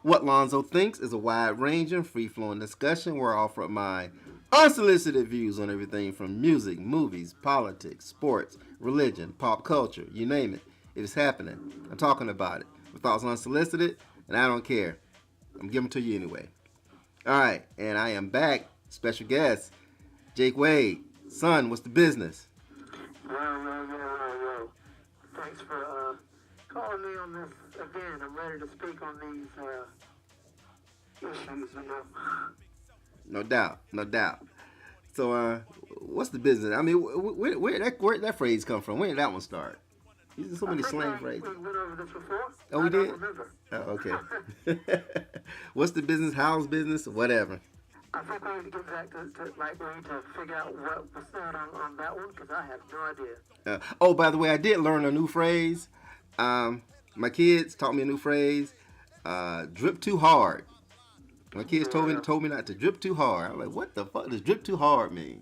What Lonzo thinks is a wide-ranging, free-flowing discussion where I offer my unsolicited views on everything from music, movies, politics, sports, religion, pop culture, you name it. It is happening. I'm talking about it. My thoughts are unsolicited, and I don't care. I'm giving them to you anyway. All right, and I am back. Special guest, Jake Wade. Son, what's the business? Yo. Thanks for calling me on this again. I'm ready to speak on these issues. No doubt, no doubt. So, what's the business? I mean, where that phrase come from? Where did that one start? There's so I many think slang phrases. we went over this before. Oh, we I don't did. remember. Oh, okay. What's the business? How's business? Whatever. I think we need to get back to like we need to figure out what was said on that one because I have no idea. Oh, by the way, I did learn a new phrase. My kids taught me a new phrase. Drip too hard. My kids told me Yeah. told me not to drip too hard. I'm like, what the fuck does drip too hard mean?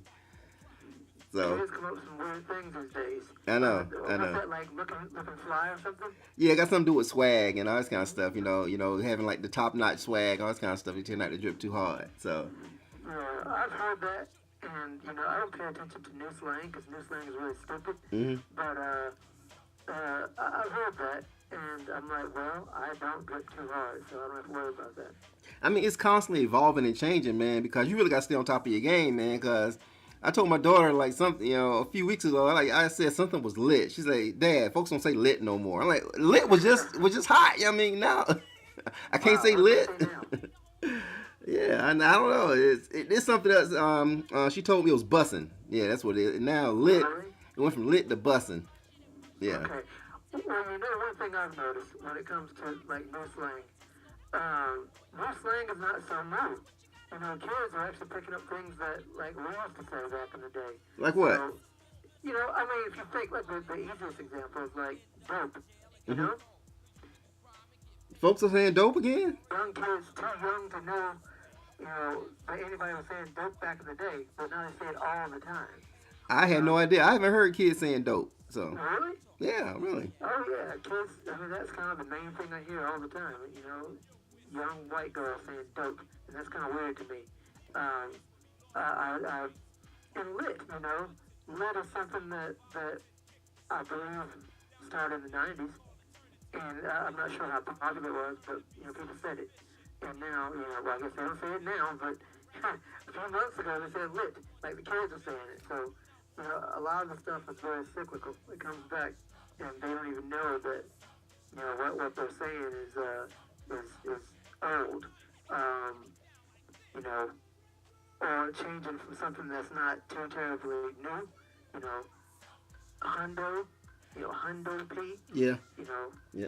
So Kids come up with some weird things these days. I know, I What's know. that like looking fly or something? Yeah, it got something to do with swag and all this kind of stuff. Having like the top notch swag, all this kind of stuff. You tend not to drip too hard. So I've heard that, and I don't pay attention to new slang because new slang is really stupid. hmm But I've heard that, and I'm like, well, I don't drip too hard, so I don't have to worry about that. I mean, it's constantly evolving and changing, man. Because you really got to stay on top of your game, man. Because I told my daughter like something, a few weeks ago. Like I said, something was lit. She's like, "Dad, folks don't say lit no more." I'm like, "Lit was just hot." I mean, now I can't Wow, say what do they lit. say now? Yeah, I don't know. It's something else. She told me it was bussing. Yeah, that's what it is. Now lit. Really? It went from lit to bussing. Yeah. Okay. Well, one thing I've noticed when it comes to like new slang is not so new. Kids are actually picking up things that like we used to say back in the day. Like what? So, I mean, if you think like the easiest example is like dope. You hmm know, Folks are saying dope again. young kids too young to know, that anybody was saying dope back in the day, but now they say it all the time. I had no Um, idea. I haven't heard kids saying dope. So really? yeah, really. Oh yeah, kids. I mean, that's kind of the main thing I hear all the time. Young white girls saying dope, and that's kind of weird to me. Um, and lit, lit is something that I believe started in the '90s, and I'm not sure how popular it was, but people said it, and now well, I guess they don't say it now, but a few months ago they said lit, like the kids are saying it. So a lot of the stuff is very cyclical. It comes back, and they don't even know that what they're saying is old. Um, you know, or changing from something that's not too terribly new. You know, hundo, hundo P. Yeah. You know, Yeah.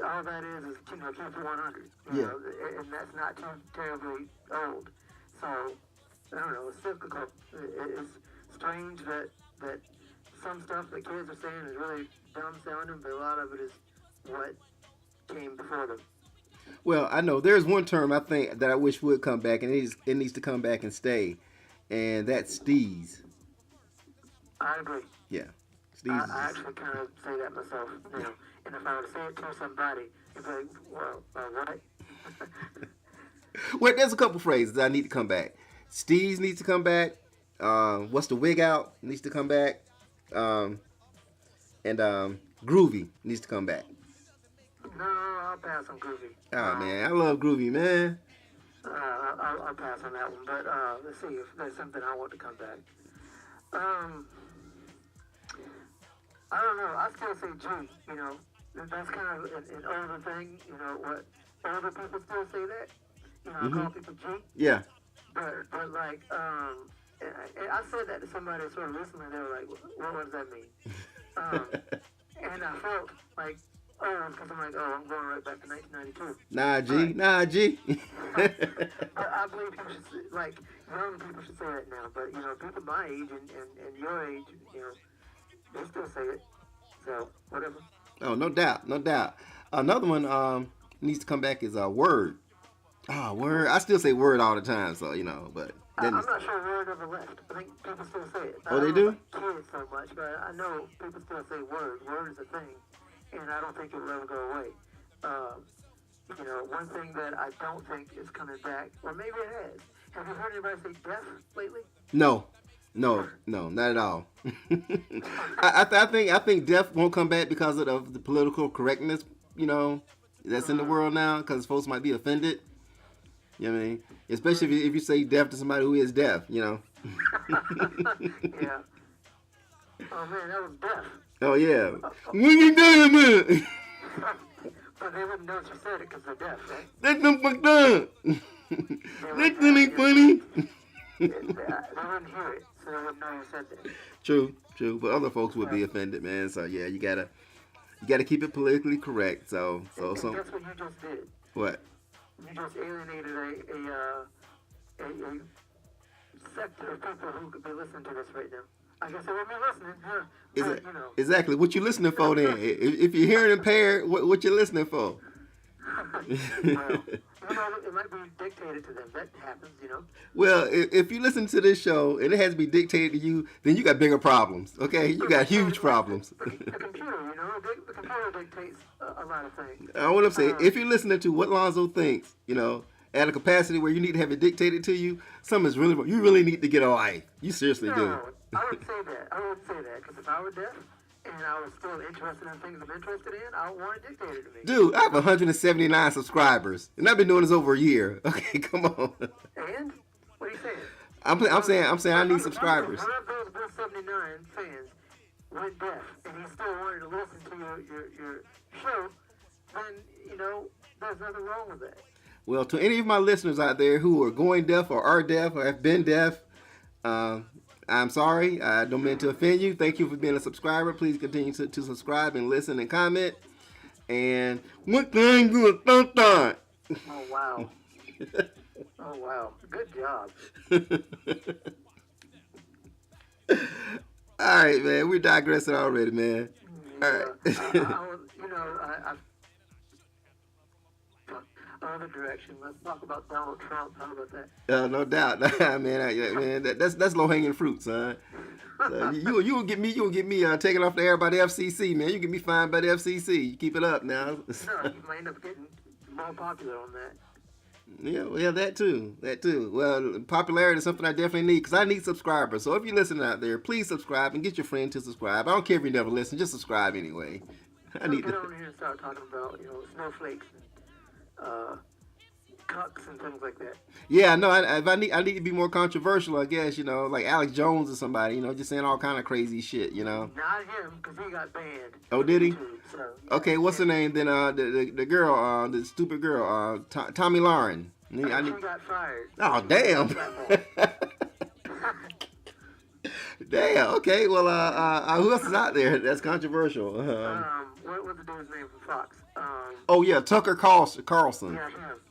all that is keep it 100. Yeah. And that's not too terribly old. So I don't know. It's cyclical. It's strange that some stuff that kids are saying is really dumb sounding, but a lot of it is what came before them. Well, I know there's one term I think that I wish would come back, and it needs to come back and stay, and that's steez. I agree. Yeah, I, steez is I just actually kind of say that myself. yeah. And if I were to say it to somebody, it'd be like, well, what? Well, there's a couple phrases that need to come back. Steez needs to come back. What's the wig out needs to come back. Um, and groovy needs to come back. No, I'll pass on Groovy. Oh man, I love groovy, man. I'll pass on that one. But let's see if there's something I want to come back. Um, I don't know. I still say G. That's kind of an older thing. What older people still say that. I hmm call people G. Yeah. But like, and I said that to somebody sort of listening. They were like, what does that mean? Um, and I felt like, oh, because I'm like, oh, I'm going right back to 1992. Nah, But G. Nah, G. but I believe people should like young people should say that now. But people my age and your age, they still say it. So whatever. Oh, no doubt, no doubt. Another one needs to come back is word. Ah, word. I still say word all the time, so but I'm then it's, not sure word ever left. I think people still say it. oh, I they don't know do. about kids so much, but I know people still say word. Word is a thing, and I don't think it will ever go away. Um, You know, one thing that I don't think is coming back, or maybe it has. Have you heard anybody say deaf lately? No, no, not at all. I think death won't come back because of the political correctness, you know, that's in the world now. Because folks might be offended. You know what I mean? Especially if you say deaf to somebody who is deaf, you know. Yeah. Oh man, that was deaf. Oh yeah. When you doing, man? But they wouldn't know you said it because they're deaf, right? That's them fucked up. That ain't funny. They wouldn't hear it, so they wouldn't know you said that. True, but other folks would be offended, man. So yeah, you gotta keep it politically correct. So. And guess what you just did? What? You just alienated a sector of people who could be listening to this right now. I guess they wouldn't be listening, huh? But, you know. Exactly. What you listening for then? If you're hearing impaired, what you listening for? Well, you know, it might be dictated to them. That happens, you know. Well, if you listen to this show and it has to be dictated to you, then you got bigger problems. Okay, you got huge problems. The computer, you know, the computer dictates a lot of things. What I'm saying, if you're listening to what Lonzo thinks, you know, at a capacity where you need to have it dictated to you, something's really wrong. You really need to get a life. You seriously do. No, I wouldn't say that. I wouldn't say that because if I were deaf and I was still interested in things I'm interested in, I would want it dictated to me. Dude, I have 179 subscribers, and I've been doing this over a year. Okay, come on. And what are you saying? I'm saying I need subscribers. One of those 179 fans went deaf, and he still wanted to listen to your show. Then you know there's nothing wrong with that. Well, to any of my listeners out there who are going deaf or are deaf or have been deaf, I'm sorry. I don't mean to offend you. Thank you for being a subscriber. Please continue to subscribe and listen and comment. And one thing you thought that. Oh, wow. Oh, wow. Good job. All right, man. We're digressing already, man. All right. Other direction. Let's talk about Donald Trump. How about that? No doubt, man. That's low hanging fruit, son. So you will get me taken off the air by the FCC, man. You get me fined by the FCC. You keep it up now. No, you might end up getting more popular on that. Yeah, that too. Well, popularity is something I definitely need because I need subscribers. So if you're listening out there, please subscribe and get your friend to subscribe. I don't care if you never listen, just subscribe anyway. I need to get on here and start talking about snowflakes and cucks and things like that. Yeah, no, I need to be more controversial, I guess, like Alex Jones or somebody, just saying all kind of crazy shit, Not him, because he got banned. Oh, did he? YouTube, so, okay, what's her name then? The girl, the stupid girl, Tommy Lauren. She got fired. Oh, damn. Damn. Okay. Well, who else is out there that's controversial? What was the dude's name from Fox? Oh yeah, Tucker Carlson. Yeah, him.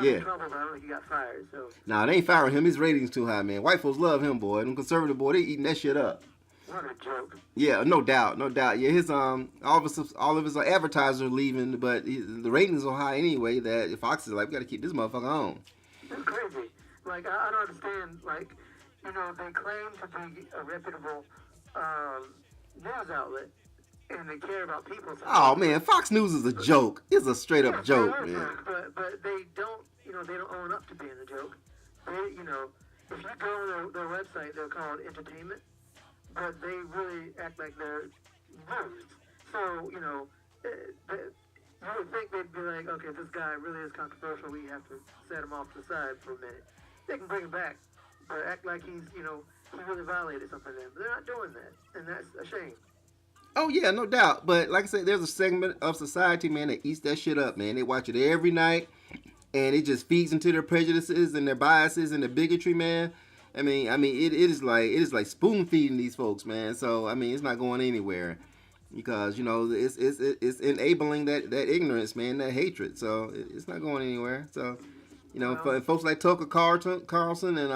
Yeah. In trouble, but I don't think he got fired. So. Nah, they ain't firing him. His ratings too high, man. White folks love him, boy. Them conservative boy, they eating that shit up. What a joke. Yeah, no doubt. Yeah, his all of his advertisers are leaving, but the ratings are high anyway. That Fox is like, we got to keep this motherfucker on. It's crazy. Like I don't understand. Like they claim to be a reputable news outlet, and they care about people. Oh man, Fox News is a joke. It's a straight up joke, man. But they don't, they don't own up to being a joke. They, if you go on their website, they're called entertainment, but they really act like they're news. So, you would think they'd be like, okay, this guy really is controversial. We have to set him off to the side for a minute. They can bring him back, but act like he's, he really violated something. But they're not doing that, and that's a shame. Oh yeah, no doubt. But like I said, there's a segment of society, man, that eats that shit up, man. They watch it every night, and it just feeds into their prejudices and their biases and their bigotry, man. I mean, it is like spoon feeding these folks, man. So I mean, it's not going anywhere because it's enabling that ignorance, man, that hatred. So it's not going anywhere. So folks like Tucker Carlson and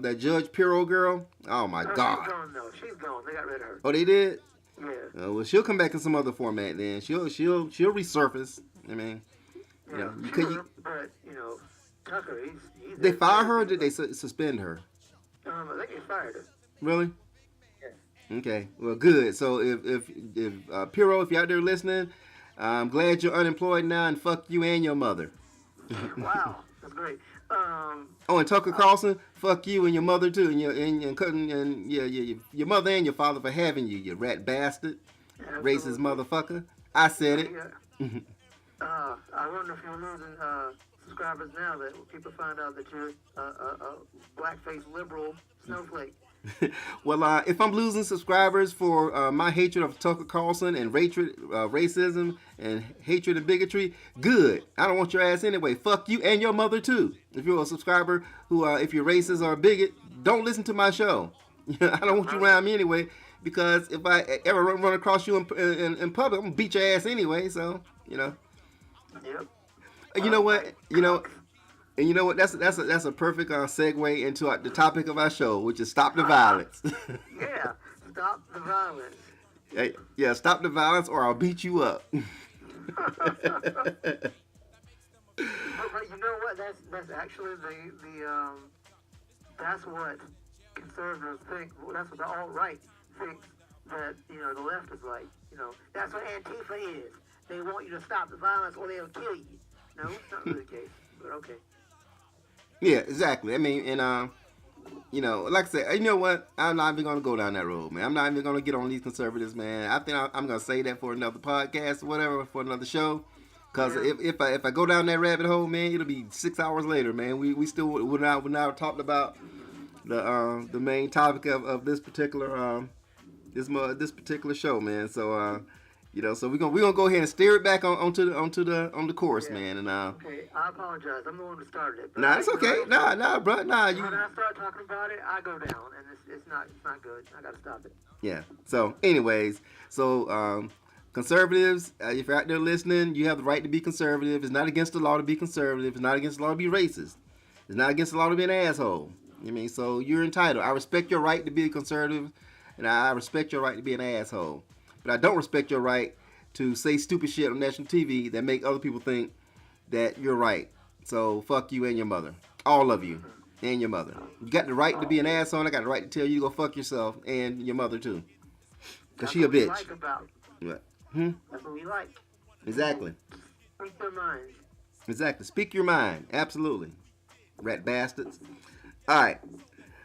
that Judge Pirro girl. Oh my God. She's gone though. She's gone. They got rid of her. Oh, they did. Yeah. Well, she'll come back in some other format. Then she'll resurface. I mean, but Tucker, he's they fired her or did they suspend her? I think they fired her. Really? Yeah. Okay. Well, good. So if Pirro, if you're out there listening, I'm glad you're unemployed now, and fuck you and your mother. Wow, that's great. Oh, and Tucker Carlson, fuck you and your mother too, and yeah, your mother and your father for having you, you rat bastard, racist Absolutely. motherfucker. I said it. Yeah. I wonder if you're losing subscribers now that people find out that you're a blackface liberal snowflake. Well, if I'm losing subscribers for my hatred of Tucker Carlson and racism and hatred and bigotry, good. I don't want your ass anyway. Fuck you and your mother too. If you're a subscriber who, if you're racist or a bigot, don't listen to my show. I don't want you around me anyway, because if I ever run across you in public, I'm gonna beat your ass anyway. So Yep. you know what, Right. and you know what? That's a perfect segue into the topic of our show, which is stop the violence. Yeah. Stop the violence. Yeah, stop the violence, or I'll beat you up. But you know what? That's actually that's what conservatives think. Well, that's what the alt right thinks that the left is like. That's what Antifa is. They want you to stop the violence or they'll kill you. No, it's not really the case. But okay. Yeah, exactly. I mean, and like I said, you know what? I'm not even gonna go down that road, man. I'm not even gonna get on these conservatives, man. I think I'm gonna say that for another podcast or whatever, for another show. Cause if I go down that rabbit hole, man, it'll be 6 hours later, man. We still would not talked about the main topic of this particular this particular show, man. So so we're gonna go ahead and steer it back on the course, Yeah. man. And Okay, I apologize. I'm the one who started it. But nah, it's okay. Nah, bro, nah, you. When I start talking about it, I go down, and it's not good. I gotta stop it. Yeah. So, anyways, conservatives, if you're out there listening, you have the right to be conservative. It's not against the law to be conservative. It's not against the law to be racist. It's not against the law to be an asshole. I mean, so you're entitled. I respect your right to be a conservative, and I respect your right to be an asshole. But I don't respect your right to say stupid shit on national TV that make other people think that you're right. So fuck you and your mother, all of you, and your mother. You got the right to be an asshole. And I got the right to tell you to go fuck yourself and your mother too, cause she a bitch. That's what we like about. That's what we like. Exactly. Speak their minds. Exactly. Speak your mind. Absolutely. Rat bastards. All right.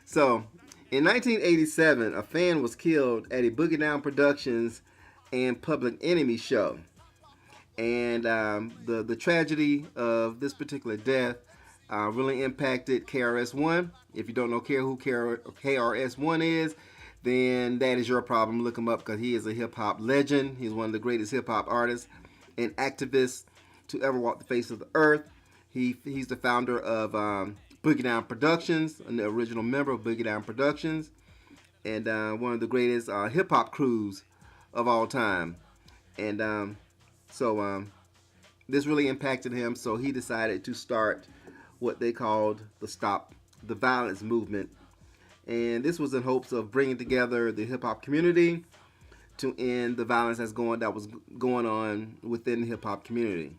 So, in 1987, a fan was killed at a Boogie Down Productions and Public Enemy show. And the tragedy of this particular death really impacted KRS-One. If you don't know who KRS-One is, then that is your problem. Look him up, because he is a hip-hop legend. He's one of the greatest hip-hop artists and activists to ever walk the face of the earth. He's the founder of Boogie Down Productions, and the original member of Boogie Down Productions, and one of the greatest hip-hop crews of all time. And so this really impacted him, so he decided to start what they called the Stop the Violence movement. And this was in hopes of bringing together the hip-hop community to end the violence that was going on within the hip-hop community.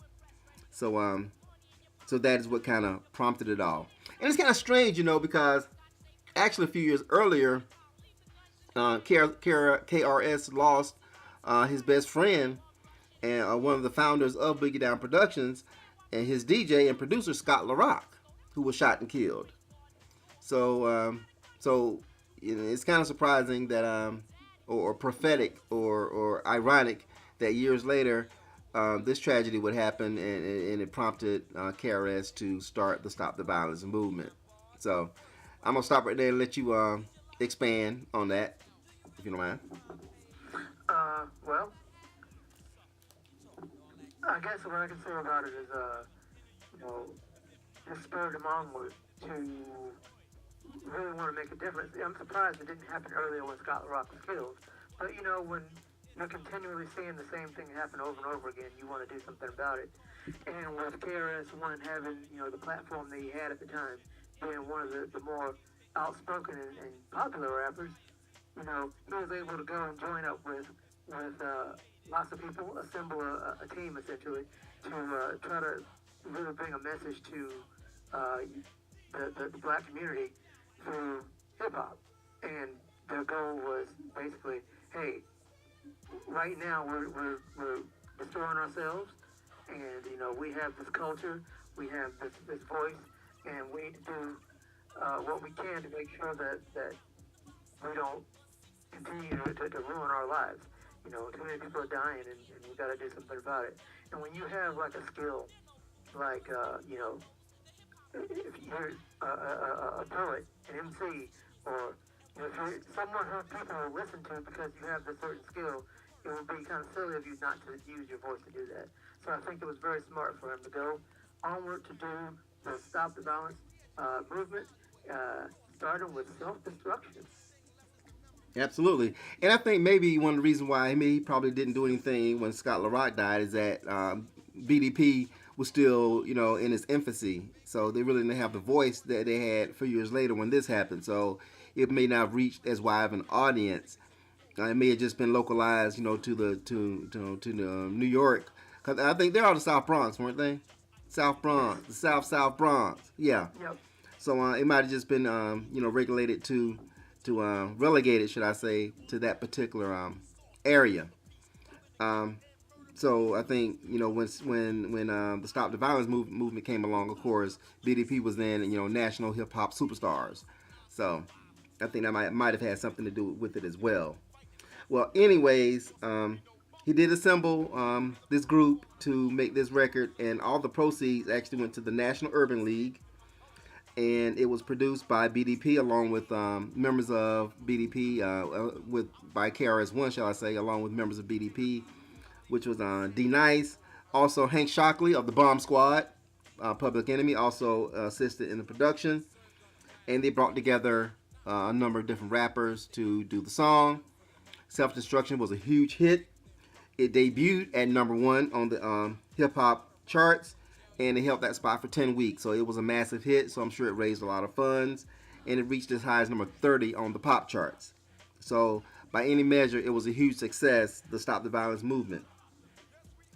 So so that is what kind of prompted it all. And it's kind of strange, because actually a few years earlier, KRS lost his best friend and one of the founders of Boogie Down Productions, and his DJ and producer Scott LaRock, who was shot and killed. So it's kind of surprising that or prophetic or ironic that years later this tragedy would happen, and it prompted KRS to start the Stop the Violence movement. So I'm gonna stop right there and let you expand on that, if you don't mind. Well, I guess what I can say about it is, just spurred him onward to really want to make a difference. I'm surprised it didn't happen earlier when Scott LaRock was killed. But, when you're continually seeing the same thing happen over and over again, you want to do something about it. And with KRS-One having, the platform that he had at the time, being one of the more outspoken and popular rappers, he was able to go and join up with lots of people, assemble a team essentially to try to really bring a message to the black community through hip hop. And their goal was basically, hey, right now we're destroying ourselves. And we have this culture, we have this voice, and we need to do what we can to make sure that we don't continue to ruin our lives. Too many people are dying, and we got to do something about it. And when you have like a skill, like if you're a poet, an MC, or if you're someone who people will listen to because you have this certain skill, it would be kind of silly of you not to use your voice to do that. So I think it was very smart for him to go onward to do the Stop the Violence movement, starting with self-destruction. Absolutely. And I think maybe one of the reasons why he probably didn't do anything when Scott LaRock died is that BDP was still, in its infancy. So they really didn't have the voice that they had a few years later when this happened. So it may not have reached as wide of an audience. It may have just been localized, to the New York. Because I think they're out of South Bronx, weren't they? South Bronx, the South Bronx. Yeah. Yep. So it might have just been, regulated to relegated, should I say, to that particular area. So I think when the Stop the Violence movement came along, of course, BDP was then national hip hop superstars. So I think that might have had something to do with it as well. Well, anyways, he did assemble this group to make this record, and all the proceeds actually went to the National Urban League. And it was produced by BDP along with members of BDP, by KRS-One, shall I say, along with members of BDP, which was D-Nice. Also, Hank Shocklee of the Bomb Squad, Public Enemy, also assisted in the production. And they brought together a number of different rappers to do the song. Self-Destruction was a huge hit. It debuted at #1 on the hip-hop charts. And it held that spot for 10 weeks. So it was a massive hit. So I'm sure it raised a lot of funds. And it reached as high as number 30 on the pop charts. So by any measure, it was a huge success, the Stop the Violence movement.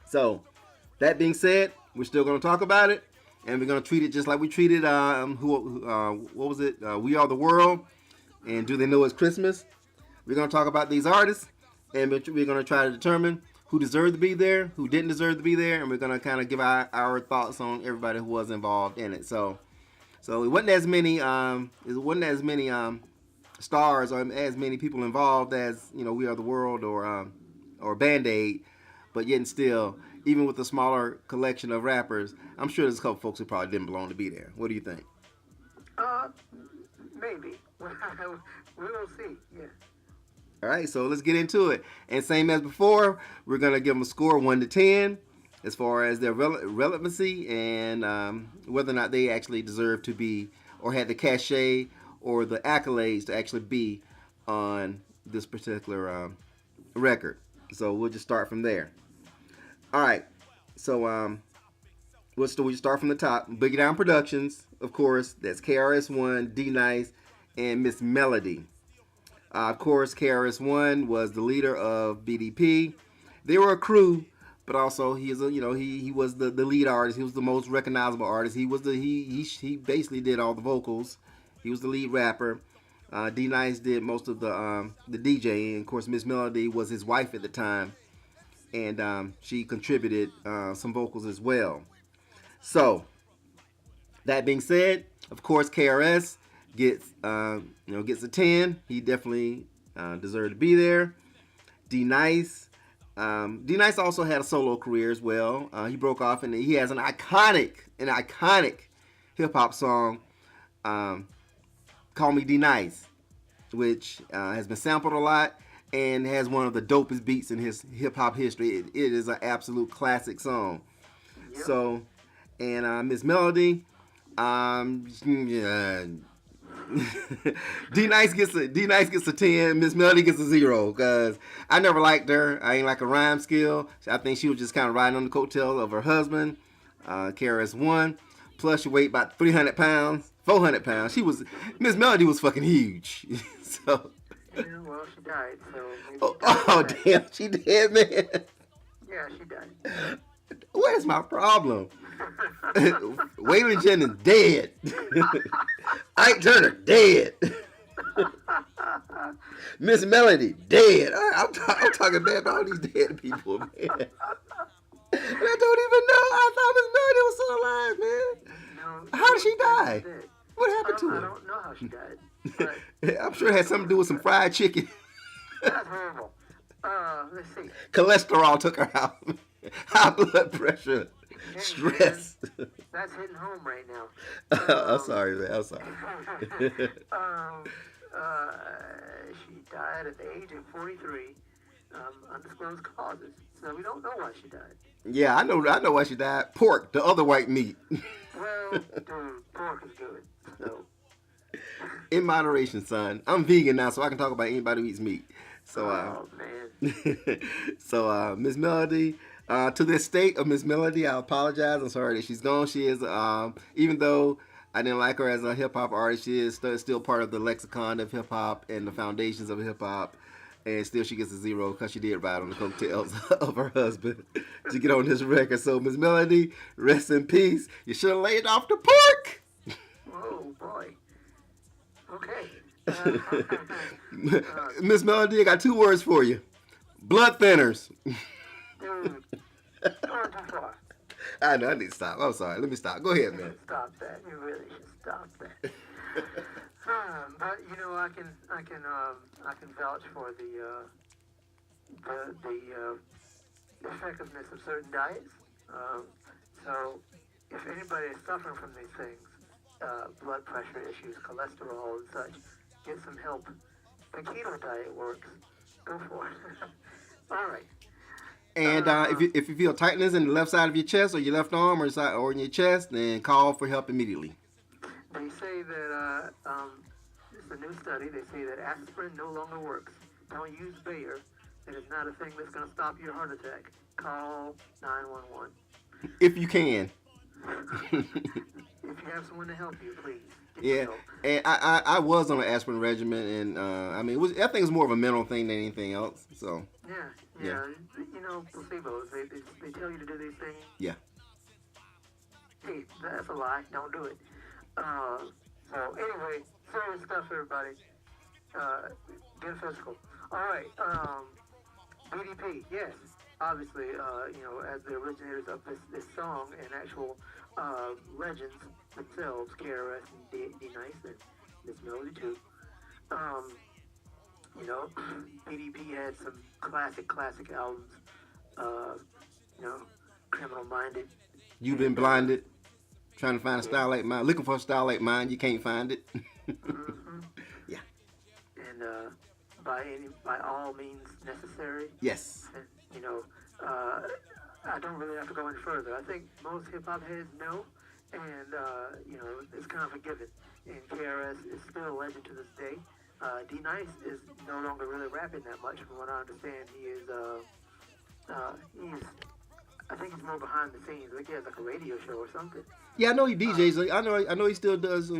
So that being said, we're still going to talk about it. And we're going to treat it just like we treated, what was it? We Are the World. And Do They Know It's Christmas? We're going to talk about these artists. And we're going to try to determine who deserved to be there, who didn't deserve to be there, and we're gonna kind of give our thoughts on everybody who was involved in it. So it wasn't as many stars or as many people involved as We Are the World or Band Aid, but yet and still, even with the smaller collection of rappers, I'm sure there's a couple folks who probably didn't belong to be there. What do you think? Maybe we will see. Yeah. All right, so let's get into it. And same as before, we're going to give them a score 1 to 10 as far as their relevancy and whether or not they actually deserve to be or had the cachet or the accolades to actually be on this particular record. So we'll just start from there. All right, so we'll start from the top. Boogie Down Productions, of course, that's KRS-One, D-Nice, and Miss Melody. Of course, KRS-One was the leader of BDP. They were a crew, but also he was the lead artist. He was the most recognizable artist. He basically did all the vocals. He was the lead rapper. D-Nice did most of the DJing. Of course, Miss Melody was his wife at the time, and she contributed some vocals as well. So that being said, of course, KRS gets a 10. He definitely deserved to be there. D-Nice also had a solo career as well. He broke off and he has an iconic hip hop song, "Call Me D-Nice," which has been sampled a lot and has one of the dopest beats in his hip hop history. It is an absolute classic song. Yep. So, and Miss Melody, D-Nice gets a 10. Miss Melody gets a 0 because I never liked her. I ain't like a rhyme skill. I think she was just kind of riding on the coattail of her husband, KRS-One. Plus, she weighed about 300 pounds, 400 pounds. Miss Melody was fucking huge. So. Yeah, well, she died. So damn, she dead, man. Yeah, she died. Where's my problem? Waylon Jennings dead. Ike Turner dead. Miss Melody dead. I'm talking bad about all these dead people, man. I don't even know. I thought Miss Melody was still alive, man. No, How did she she's die? dead. What happened to I her? don't know how she died, but I'm sure it had something to do with some fried chicken. that's horrible. Let's see. Cholesterol took her out. High blood pressure, Hey, man, stress. that's hitting home right now. I'm Um, sorry, man. I'm sorry. um, uh, she died at the age of 43, undisclosed causes. So we don't know why she died. Yeah, I know. I know why she died. Pork, the other white meat. Well, dude, pork is good. So, In moderation, son. I'm vegan now, so I can talk about anybody who eats meat. So, oh man. Miss Melody, to the estate of Miss Melody, I apologize. I'm sorry that she's gone. She is, even though I didn't like her as a hip hop artist, she is still part of the lexicon of hip hop and the foundations of hip hop. And still, she gets a zero because she did ride on the coattails of her husband to get on this record. So, Miss Melody, rest in peace. You should have laid off the pork. Whoa, boy. Okay. Uh, Miss Melody, I got two words for you. Blood thinners. dude, going too far. I know, I need to stop. I'm sorry. Let me stop. Go ahead, You man. should stop that. You really should stop that. But you know, I can vouch for the effectiveness of certain diets. So, if anybody is suffering from these things, blood pressure issues, cholesterol, and such, get some help. The keto diet works. Go for it. All right. And if you feel tightness in the left side of your chest or your left arm or in your chest, then call for help immediately. They say that it's a new study. They say that aspirin no longer works. Don't use Bayer. It is not a thing that's going to stop your heart attack. Call 911. If you can. If you have someone to help you, please. Get Yeah, help. and I was on an aspirin regimen, and I mean, I think it's more of a mental thing than anything else. So Yeah. You know, placebos. They tell you to do these things. yeah, Hey, that's a lie. Don't do it. So anyway, serious stuff, everybody. Get physical. All right. BDP. Yes. Obviously, as the originators of this song and actual legends themselves, KRS and D Nice and Miss Melody too. BDP had some classic albums. Criminal Minded. you've been blinded, trying to find a style like mine, looking for a style like mine, you can't find it. Mm-hmm. Yeah. And by all means necessary. Yes. And, I don't really have to go any further. I think most hip hop heads know, and it's kind of a given. And KRS is still a legend to this day. D Nice is no longer really rapping that much, from what I understand. I think he's more behind the scenes. I think he has like a radio show or something. Yeah, I know he DJs. I know he still does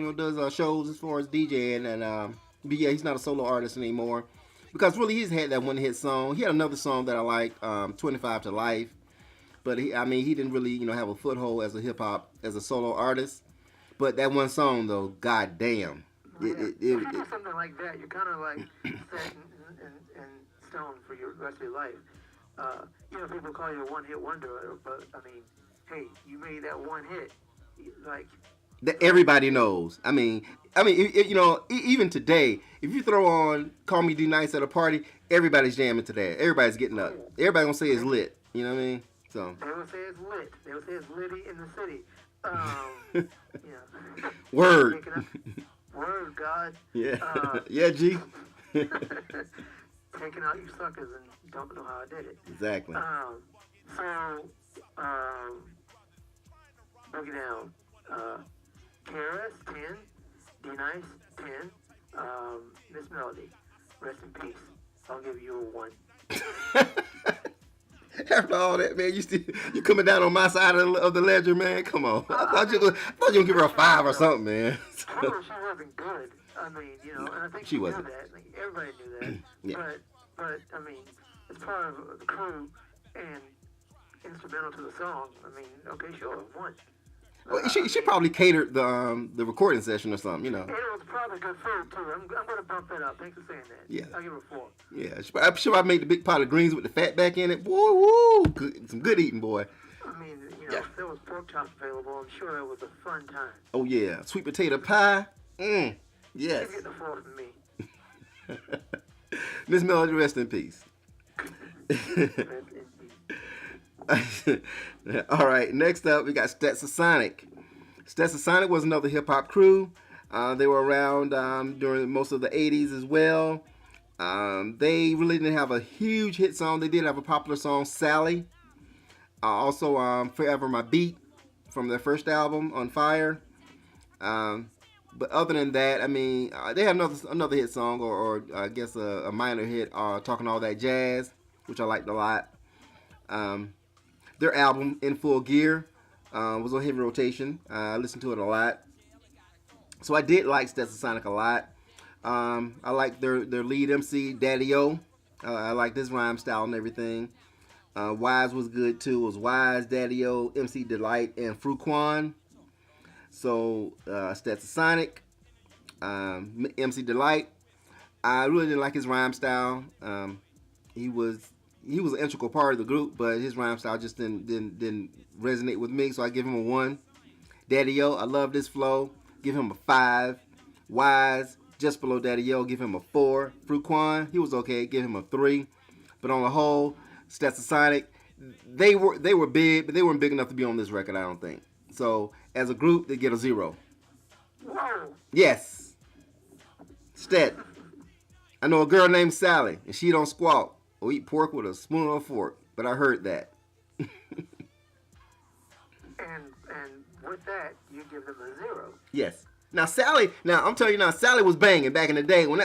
shows as far as DJing, and but yeah, he's not a solo artist anymore because really he's had that one hit song. He had another song that I like, 25 to Life, but he didn't really have a foothold as a solo artist. But that one song though, god damn, If you do something like that, you're kind of like set in stone for your rest of your life. People call you a one-hit wonder, but I mean, hey, you made that one hit, like. that everybody knows. Even today, if you throw on "Call Me D Nice" at a party, everybody's jamming to that. Everybody's getting up. Everybody gonna say it's lit. You know what I mean? So. They would say it's lit. They would say it's litty in the city. Word. Word, God. Yeah. Yeah, G. Taking out you suckers and don't know how I did it. Exactly. Break it down. KRS 10, D Nice 10, Miss Melody, rest in peace. I'll give you a 1. After all that, man, you coming down on my side of the ledger, man. Come on. I thought you were gonna give her a 5 or something, man. Well, she wasn't good. I mean, and I think She she knew wasn't. that. Like, everybody knew that. Yeah. But I mean, it's part of the crew and instrumental to the song. I mean, okay, sure, 1. Well, she mean, probably catered the recording session or something, you know. it was probably good food too. I'm gonna bump that up. Thanks for saying that. Yeah. I'll give her a 4. Yeah, I'm sure I made the big pot of greens with the fat back in it. Boy, woo, good, some good eating, boy. I mean, Yeah. if there was pork chops available, I'm sure it was a fun time. Oh yeah, sweet potato pie. Yes. You get the 4 from me. Miss Melody, rest in peace. All right, next up we got Stetsasonic. Stetsasonic was another hip hop crew. They were around during most of the 80s as well. They really didn't have a huge hit song. They did have a popular song, Sally. Also, Forever My Beat from their first album, On Fire. But other than that, I mean, they had another hit song, or I guess a minor hit, Talking All That Jazz, which I liked a lot. Their album, In Full Gear, was on heavy rotation. I listened to it a lot. So I did like Stetsasonic a lot. I like their lead MC, Daddy O. I like this rhyme style and everything. Wise was good too. It was Wise, Daddy O, MC Delight, and Fruquan. So Stetsasonic, MC Delight. I really didn't like his rhyme style. He was an integral part of the group, but his rhyme style just didn't resonate with me. So I give him a 1. Daddy O, I love this flow. Give him a 5. Wise, just below Daddy O, give him a 4. Fruquan, he was okay. Give him a 3. But on the whole, Stetsasonic, they were big, but they weren't big enough to be on this record, I don't think. So as a group, they get a 0. Whoa. Yes. Stet. I know a girl named Sally, and she don't squawk or eat pork with a spoon or a fork, but I heard that. And with that, you give them a 0. Yes. Now Sally, I'm telling you now, Sally was banging back in the day when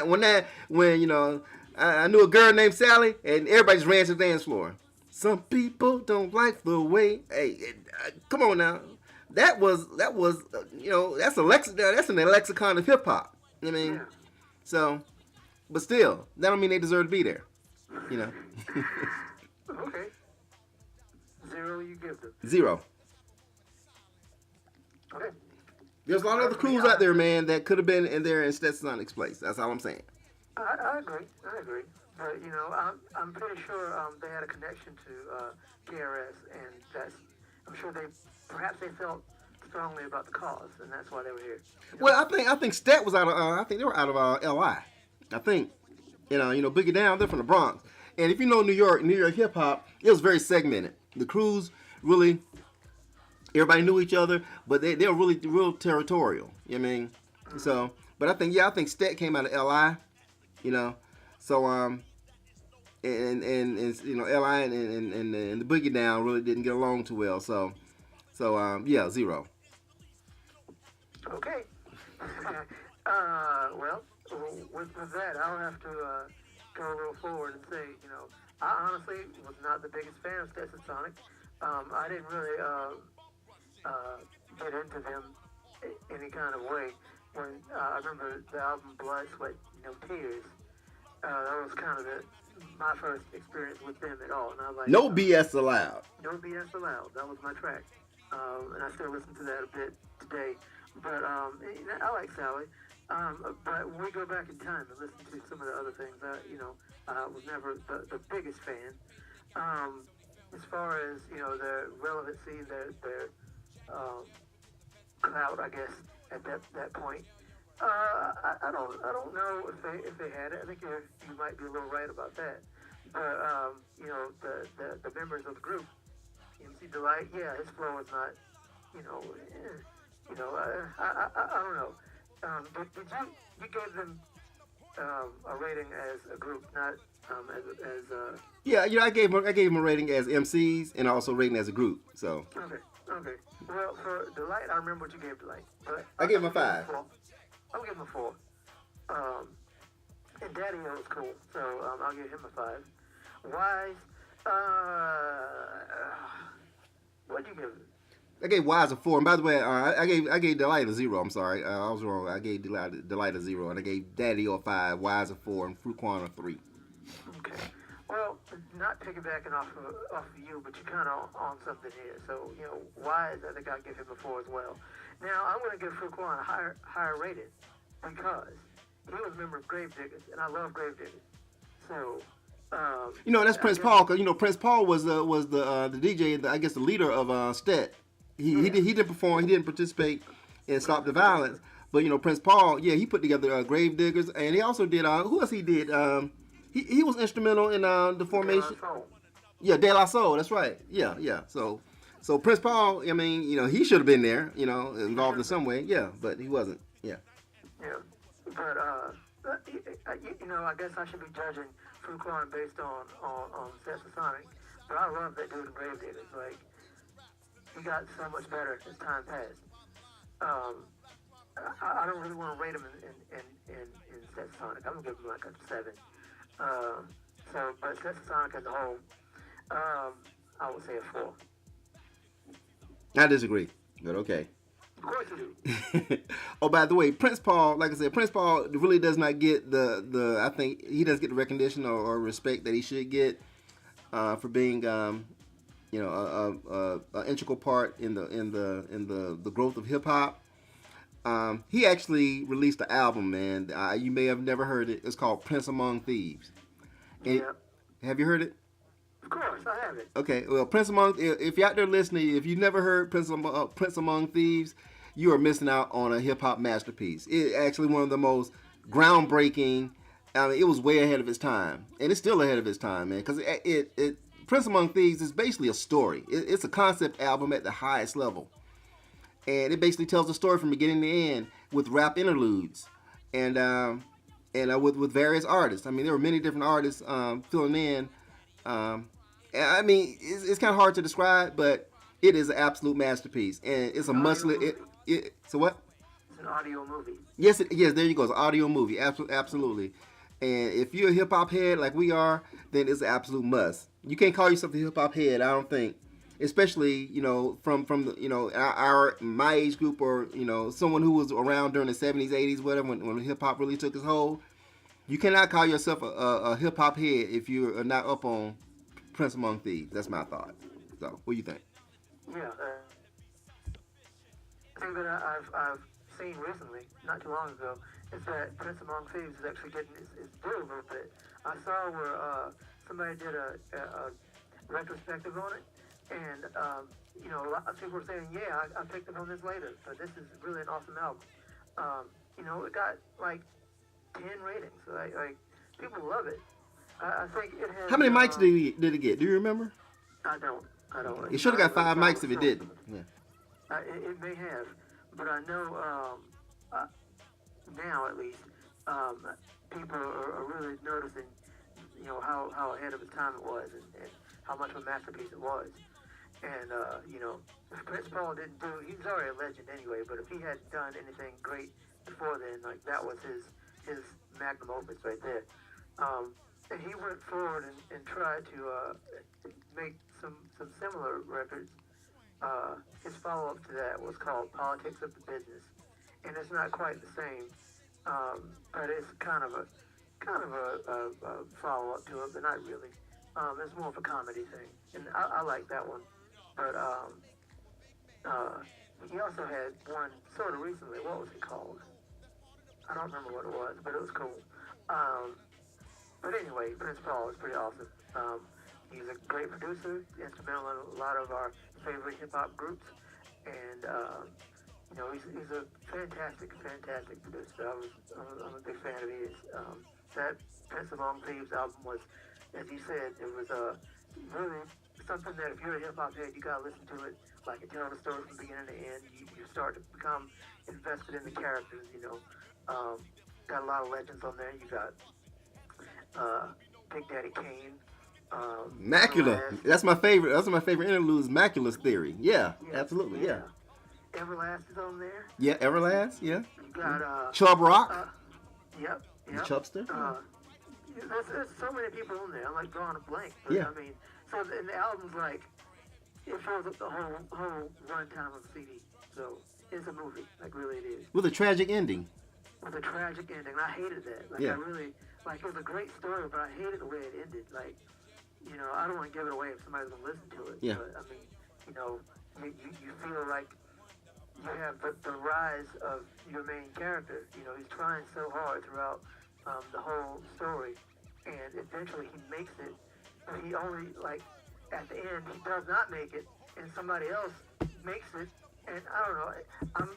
you know, I knew a girl named Sally, and everybody just ran to the dance floor. Some people don't like the way. Hey, come on now. That was you know, that's in the lexicon of hip hop. I mean, Yeah. so, but still, that don't mean they deserve to be there. You know. Okay. 0 you give them. 0. Okay. There's a lot of other crews out there, man, that could have been in there in Stetsasonics place. That's all I'm saying. I agree. But you know, I'm pretty sure they had a connection to KRS, and I'm sure perhaps they felt strongly about the cause, and that's why they were here. Well, I think Stet was out of I think they were out of LI. I think you know Boogie Down, they're from the Bronx, and if you know New York hip hop, it was very segmented. The crews really, everybody knew each other, but they were really real territorial. You know what I mean? So, but I think Stet came out of LI. You know, so and you know LI and the Boogie Down really didn't get along too well. So yeah, 0. Okay. Well, with that, I'll have to go a little forward and say, you know, I honestly was not the biggest fan of Stetsasonic. I didn't really get into them any kind of way. When I remember the album Blood, Sweat, No Tears, that was kind of my first experience with them at all. And I was like, No BS allowed. No BS allowed. That was my track. And I still listen to that a bit today. But I like Sally. But when we go back in time and listen to some of the other things, I was never the biggest fan. As far as, you know, their relevancy, their clout, I guess, at that point. I don't know if they had it. I think you might be a little right about that. But you know, the members of the group, MC Delight, yeah, his flow is not, you know, I don't know. Did you gave them a rating as a group, not as Yeah, you know, I gave them a rating as MCs and also rating as a group. So Okay. Well, for Delight, I remember what you gave Delight. But I gave him a 5. I'll give him a 4. And Daddy O was cool, so I'll give him a 5. Wise, what'd you give him? I gave Wise a 4. And by the way, I gave Delight a 0. I'm sorry, I was wrong. I gave Delight a 0, and I gave Daddy a 5, Wise a 4, and Fruquan a 3. Okay. Well, not piggybacking off of you, but you're kind of on something here. So why is that the guy give him a 4 as well? Now I'm going to give Fuqua a higher rating because he was a member of Gravediggers, and I love Gravediggers. So. That's Prince Paul, because Prince Paul was the DJ, I guess the leader of Stet. He didn't perform, he didn't participate in Stop the Violence, but Prince Paul, he put together Gravediggers, and he also did who else he did? He was instrumental in the formation. De La Soul, that's right. Yeah. So Prince Paul, I mean, he should have been there, involved in some way, but he wasn't. Yeah, but I guess I should be judging Fuqua based on Setsasonic, but I love that dude in Gravediggers. Like, he got so much better as time passed. I don't really want to rate him in Setsasonic. I'm gonna give him like a 7. But Setsasonic as a whole, I would say a 4. I disagree, but okay. Of course you do. Oh, by the way, Prince Paul, like I said, Prince Paul really does not get the I think he doesn't get the recognition or respect that he should get for being an integral part in the growth of hip hop. He actually released an album, man. You may have never heard it. It's called Prince Among Thieves. Have you heard it? Of course, I have it. Okay, well, Prince Among, if you're out there listening, if you've never heard Prince Among Thieves, you are missing out on a hip hop masterpiece. It's actually one of the most groundbreaking. I mean, it was way ahead of its time, and it's still ahead of its time, man. Because Prince Among Thieves is basically a story. It's a concept album at the highest level, and it basically tells the story from beginning to end with rap interludes, and with various artists. I mean, there were many different artists filling in. I mean, it's kind of hard to describe, but it is an absolute masterpiece, and it's a must. So what? It's an audio movie. Yes, there you go. It's an audio movie, absolutely. And if you're a hip hop head like we are, then it's an absolute must. You can't call yourself a hip hop head, I don't think, especially from the my age group, or someone who was around during the 70s, 80s, whatever, when hip hop really took its hold. You cannot call yourself a hip hop head if you're not up on Prince Among Thieves. That's my thought. So, what do you think? Yeah, the thing that I've seen recently, not too long ago, is that Prince Among Thieves is actually getting its due a little bit. I saw where somebody did a retrospective on it, and a lot of people were saying, I picked up on this later, but this is really an awesome album. It got like 10 ratings. Like people love it. I think it has. How many mics did it get? Do you remember? I don't. It should have got 5 mics if it didn't. Yeah. It may have, but I know now at least people are really noticing, how ahead of its time it was, and how much of a masterpiece it was. And if Prince Paul didn't do, he's already a legend anyway. But if he hadn't done anything great before then, like that was his magnum opus right there. And he went forward and tried to make some similar records. His follow-up to that was called Politics of the Business, and it's not quite the same, but it's kind of a follow-up to it, but not really. It's more of a comedy thing, and I like that one. But he also had one sort of recently. What was it called? I don't remember what it was, but it was cool. But anyway, Prince Paul is pretty awesome. He's a great producer, instrumental in a lot of our favorite hip-hop groups, and he's a fantastic producer. I'm a big fan of his. That Prince Among Thieves album was, as you said, it was really something that if you're a hip-hop head, you gotta listen to it. Like it tells the story from beginning to end. You start to become invested in the characters. Got a lot of legends on there. You got Big Daddy Kane. Macula. That's my favorite. That's my favorite interlude. Macula's Theory. Yeah, absolutely. Yeah. Everlast is on there. Yeah, Everlast. Yeah. You got Chubb Rock. Yep. The Chubster. There's so many people on there. I'm like drawing a blank. But, yeah. I mean, so the album's like it fills up the whole runtime of the CD. So it's a movie. Like really, it is. With a tragic ending. With a tragic ending. I hated that. Like yeah. I really it was a great story, but I hated the way it ended. Like I don't want to give it away if somebody's gonna listen to it. Yeah. But I mean, you feel like you have the rise of your main character. He's trying so hard throughout the whole story, and eventually he makes it. But he only at the end he does not make it, and somebody else makes it. And I don't know.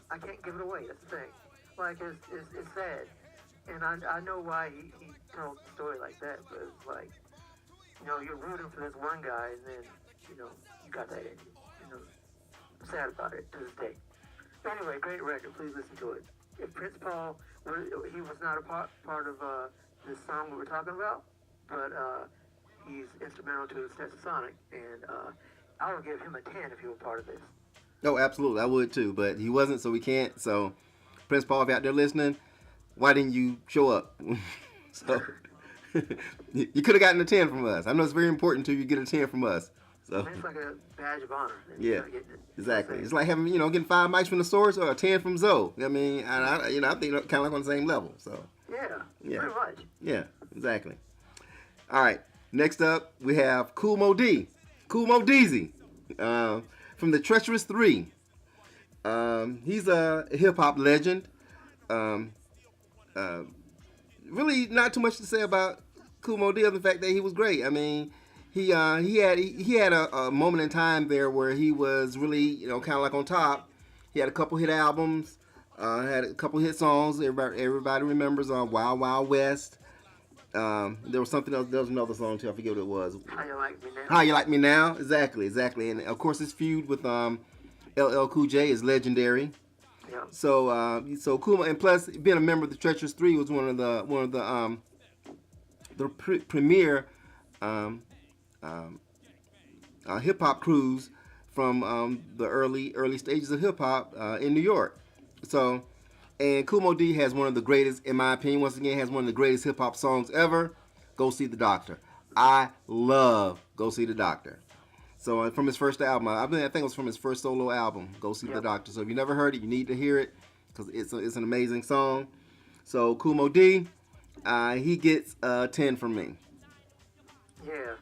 I can't give it away. That's the thing. It's sad, and I know why he told the story like that. But it's like you're rooting for this one guy, and then you got that in you. I'm sad about it to this day. Anyway, great record. Please listen to it. If Prince Paul, he was not a part of this song we were talking about, but he's instrumental to Stetsasonic, and I would give him a 10 if he were part of this. Oh, absolutely, I would too, but he wasn't, so we can't. So, Prince Paul, if you're out there listening, why didn't you show up? So, you could have gotten a 10 from us. I know it's very important to you get a 10 from us. So, it's like a badge of honor. Yeah, exactly. It's like having getting 5 mics from the source or a 10 from Zoe. I mean, I think kind of like on the same level. So, yeah, pretty much. Yeah, exactly. All right, next up we have Kool Moe Dee, Kool Moe Deezy, from the Treacherous 3. He's a hip hop legend. Really, not too much to say about Kool Moe Dee other than the fact that he was great. I mean, he had a moment in time there where he was really kind of like on top. He had a couple hit albums, had a couple hit songs. Everybody remembers Wild Wild West. There was something else. There was another song too. I forget what it was. How You Like Me Now. How You Like Me Now. Exactly. And of course, his feud with LL Cool J is legendary. Yeah. So Kool Moe, and plus being a member of the Treacherous 3 was one of the premier hip hop crews from the early stages of hip hop in New York. So, and Kool Moe Dee has one of the greatest, in my opinion, once again, has one of the greatest hip hop songs ever. Go See the Doctor. I love Go See the Doctor. So from his first album, I think it was from his first solo album, Go See the Doctor. So if you never heard it, you need to hear it because it's an amazing song. So Kool Moe Dee, he gets a 10 from me. Yeah.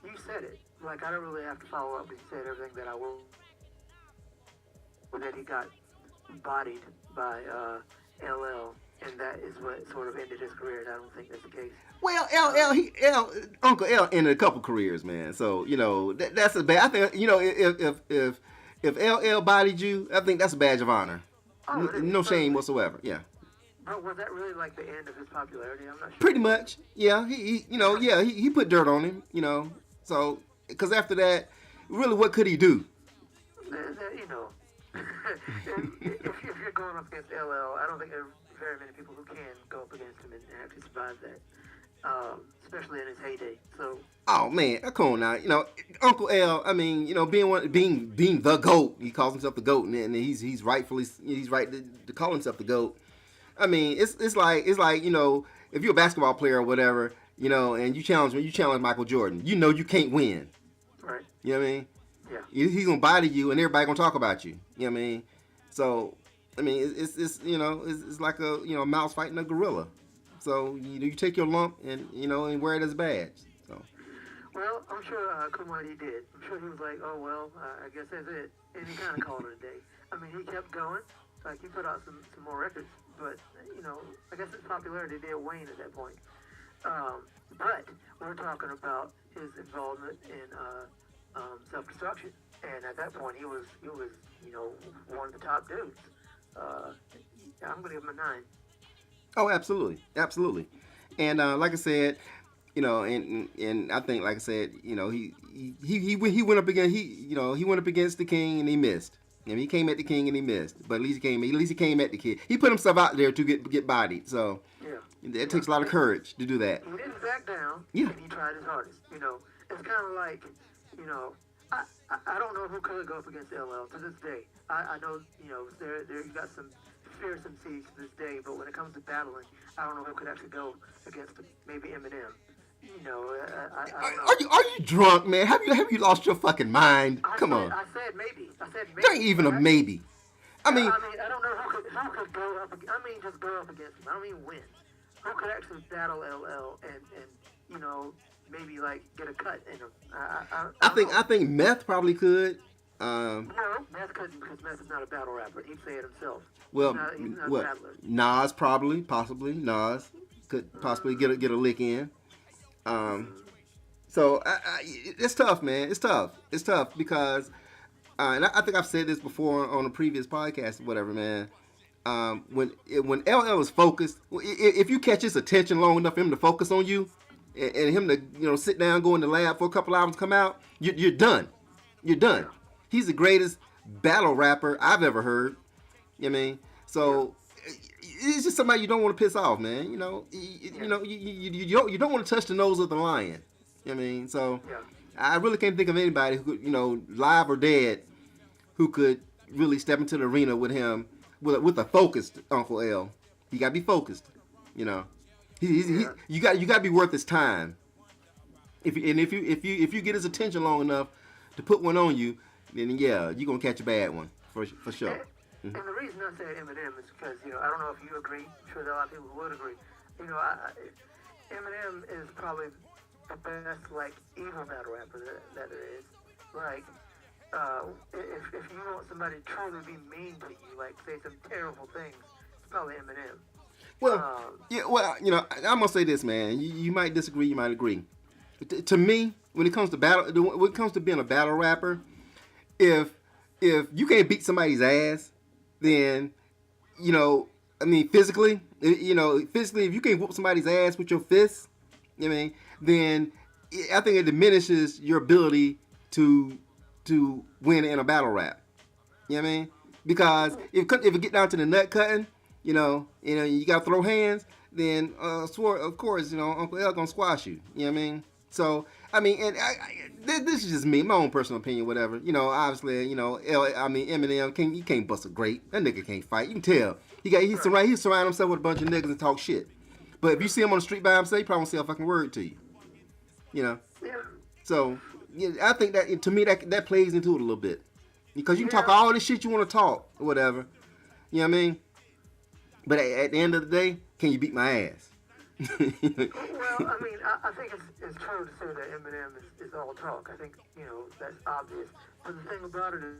You said it. I don't really have to follow up. You said everything that I will. That he got bodied by LL, and that is what sort of ended his career. And I don't think that's the case. Well, Uncle L ended a couple careers, man. So that's a bad. I think if LL bodied you, I think that's a badge of honor. Oh, no shame whatsoever. Yeah. But was that really the end of his popularity? I'm not sure. Pretty much. Yeah. He put dirt on him. So because after that, really, what could he do? If you're going up against LL, I don't think there are very many people who can go up against him and actually survive that. Especially in his heyday. So. Oh man, come on now. Uncle L. I mean, being the GOAT. He calls himself the GOAT, and he's right to call himself the GOAT. I mean, it's like if you're a basketball player or whatever, and you challenge Michael Jordan, you can't win. Right. You know what I mean? Yeah. He's gonna body you, and everybody gonna talk about you. You know what I mean? So, I mean, it's like a mouse fighting a gorilla. So you take your lump and wear it as a badge. So. Well, I'm sure Kool Moe Dee did. I'm sure he was like, oh well, I guess that's it, and he kind of called it a day. I mean, he kept going. He put out some more records, but I guess his popularity did wane at that point. But we're talking about his involvement in self-destruction, and at that point he was one of the top dudes. I'm gonna give him a 9. Oh, absolutely. And like I said, and I think, like I said, he went up against the King and he missed. And he came at the King and he missed. But at least he came at the kid. He put himself out there to get bodied. So it takes a lot of courage to do that. He didn't back down. Yeah. And he tried his hardest. It's kind of like, I don't know who could go up against LL to this day. I know, there you got some fierce MCs to this day, but when it comes to battling, I don't know who could actually go against him. Maybe Eminem. I don't know. Are you drunk, man? Have you lost your fucking mind? Come on. I said maybe. There ain't even a maybe. I mean, I don't know who could go up. Just go up against him. I don't mean win. Who could actually battle LL and maybe like get a cut in him. I think Meth probably could. No, Meth couldn't because Meth is not a battle rapper. He'd say it himself. Well, He's not a what battler. Nas possibly Nas could possibly get a lick in. So it's tough, man. It's tough. It's tough because, and I think I've said this before on a previous podcast, or whatever, man. When LL is focused, if you catch his attention long enough for him to focus on you, and him to sit down, go in the lab for a couple hours, come out, you're done. You're done. He's the greatest battle rapper I've ever heard. You know what I mean? So it's just somebody you don't want to piss off, man. You know, you don't want to touch the nose of the lion. You know what I mean? So I really can't think of anybody who could, live or dead, who could really step into the arena with him with a focused Uncle L. He got to be focused. You know, you got to be worth his time. If you get his attention long enough to put one on you, then you're gonna catch a bad one for sure. And the reason I said Eminem is because I don't know if you agree. I'm sure there are a lot of people who would agree. Eminem is probably the best evil battle rapper that there is. If you want somebody to truly be mean to you, say some terrible things, it's probably Eminem. Well, I'm gonna say this, man. You might disagree, you might agree. To me, when it comes to being a battle rapper, if you can't beat somebody's ass, then physically, if you can't whoop somebody's ass with your fists, then I think it diminishes your ability to win in a battle rap. You know what I mean? Because if it get down to the nut cutting, you gotta throw hands, then of course, Uncle L gonna squash you. You know what I mean? So this is just me, my own personal opinion, whatever. Obviously, Eminem can't bust a grape. That nigga can't fight. You can tell. He surround himself with a bunch of niggas and talk shit. But if you see him on the street by himself, he probably won't say a fucking word to you. Yeah. So I think that to me that plays into it a little bit, because you can talk all this shit you want to talk or whatever. You know what I mean? But at the end of the day, can you beat my ass? Well, I think it's true to say that Eminem is all talk. I think, that's obvious. But the thing about it is,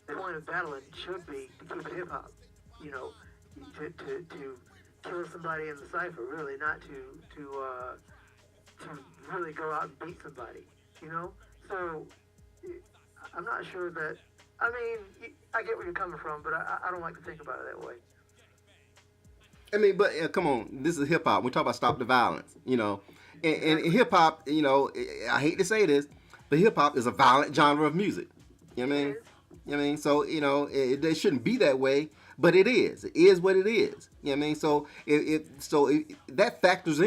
the point of battling should be to keep it hip-hop. To kill somebody in the cypher, really, not to really go out and beat somebody, So, I'm not sure that, I get where you're coming from, but I don't like to think about it that way. But come on, this is hip hop. We talk about stop the violence, and hip hop, I hate to say this, but hip hop is a violent genre of music. You know what I mean? You know what I mean? So it shouldn't be that way, but it is. It is what it is. You know what I mean? So that factors in.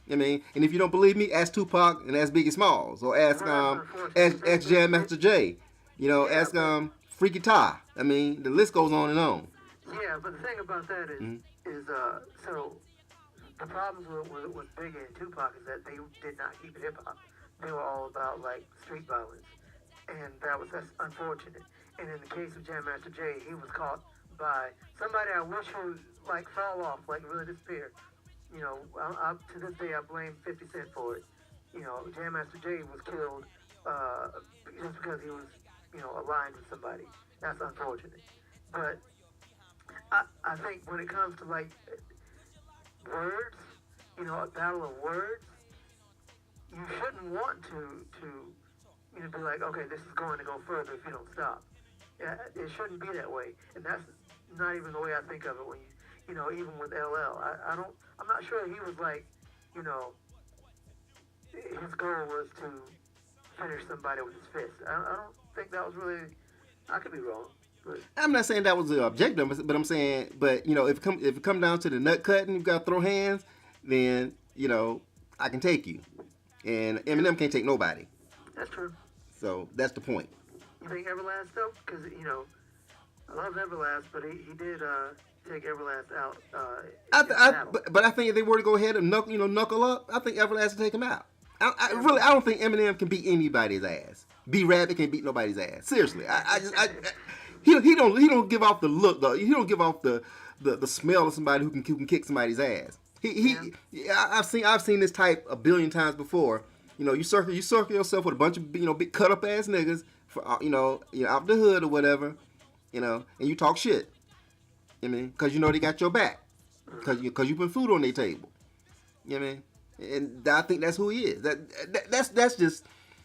You know what I mean? And if you don't believe me, ask Tupac and ask Biggie Smalls, or ask Jam Master Jay. Ask Freaky Tah. The list goes on and on. Yeah, but the thing about that is, so the problems with Biggie and Tupac is that they did not keep it hip hop. They were all about street violence, and that's unfortunate. And in the case of Jam Master Jay, he was caught by somebody I wish would fall off, really disappear. To this day I blame 50 Cent for it. Jam Master Jay was killed just because he was aligned with somebody. That's unfortunate, but. I think when it comes to words, a battle of words, you shouldn't want to be okay, this is going to go further if you don't stop. It shouldn't be that way, and that's not even the way I think of it. When even with LL, I'm not sure he was his goal was to finish somebody with his fist. I don't think that was really. I could be wrong. I'm not saying that was the objective, but I'm saying, if it come down to the nut cutting, you got to throw hands, then I can take you, and Eminem can't take nobody. That's true. So that's the point. You think Everlast though? Because I love Everlast, but he did take Everlast out. But I think if they were to go ahead and knuckle up, I think Everlast would take him out. I don't think Eminem can beat anybody's ass. B-Rabbit can't beat nobody's ass. Seriously, He don't give off the look though. He don't give off the smell of somebody who can kick somebody's ass. I've seen this type a billion times before. You know, you circle yourself with a bunch of big cut up ass niggas for out the hood or whatever, and you talk shit. I mean, because they got your back, because you put food on their table. You know what I mean? And I think that's who he is.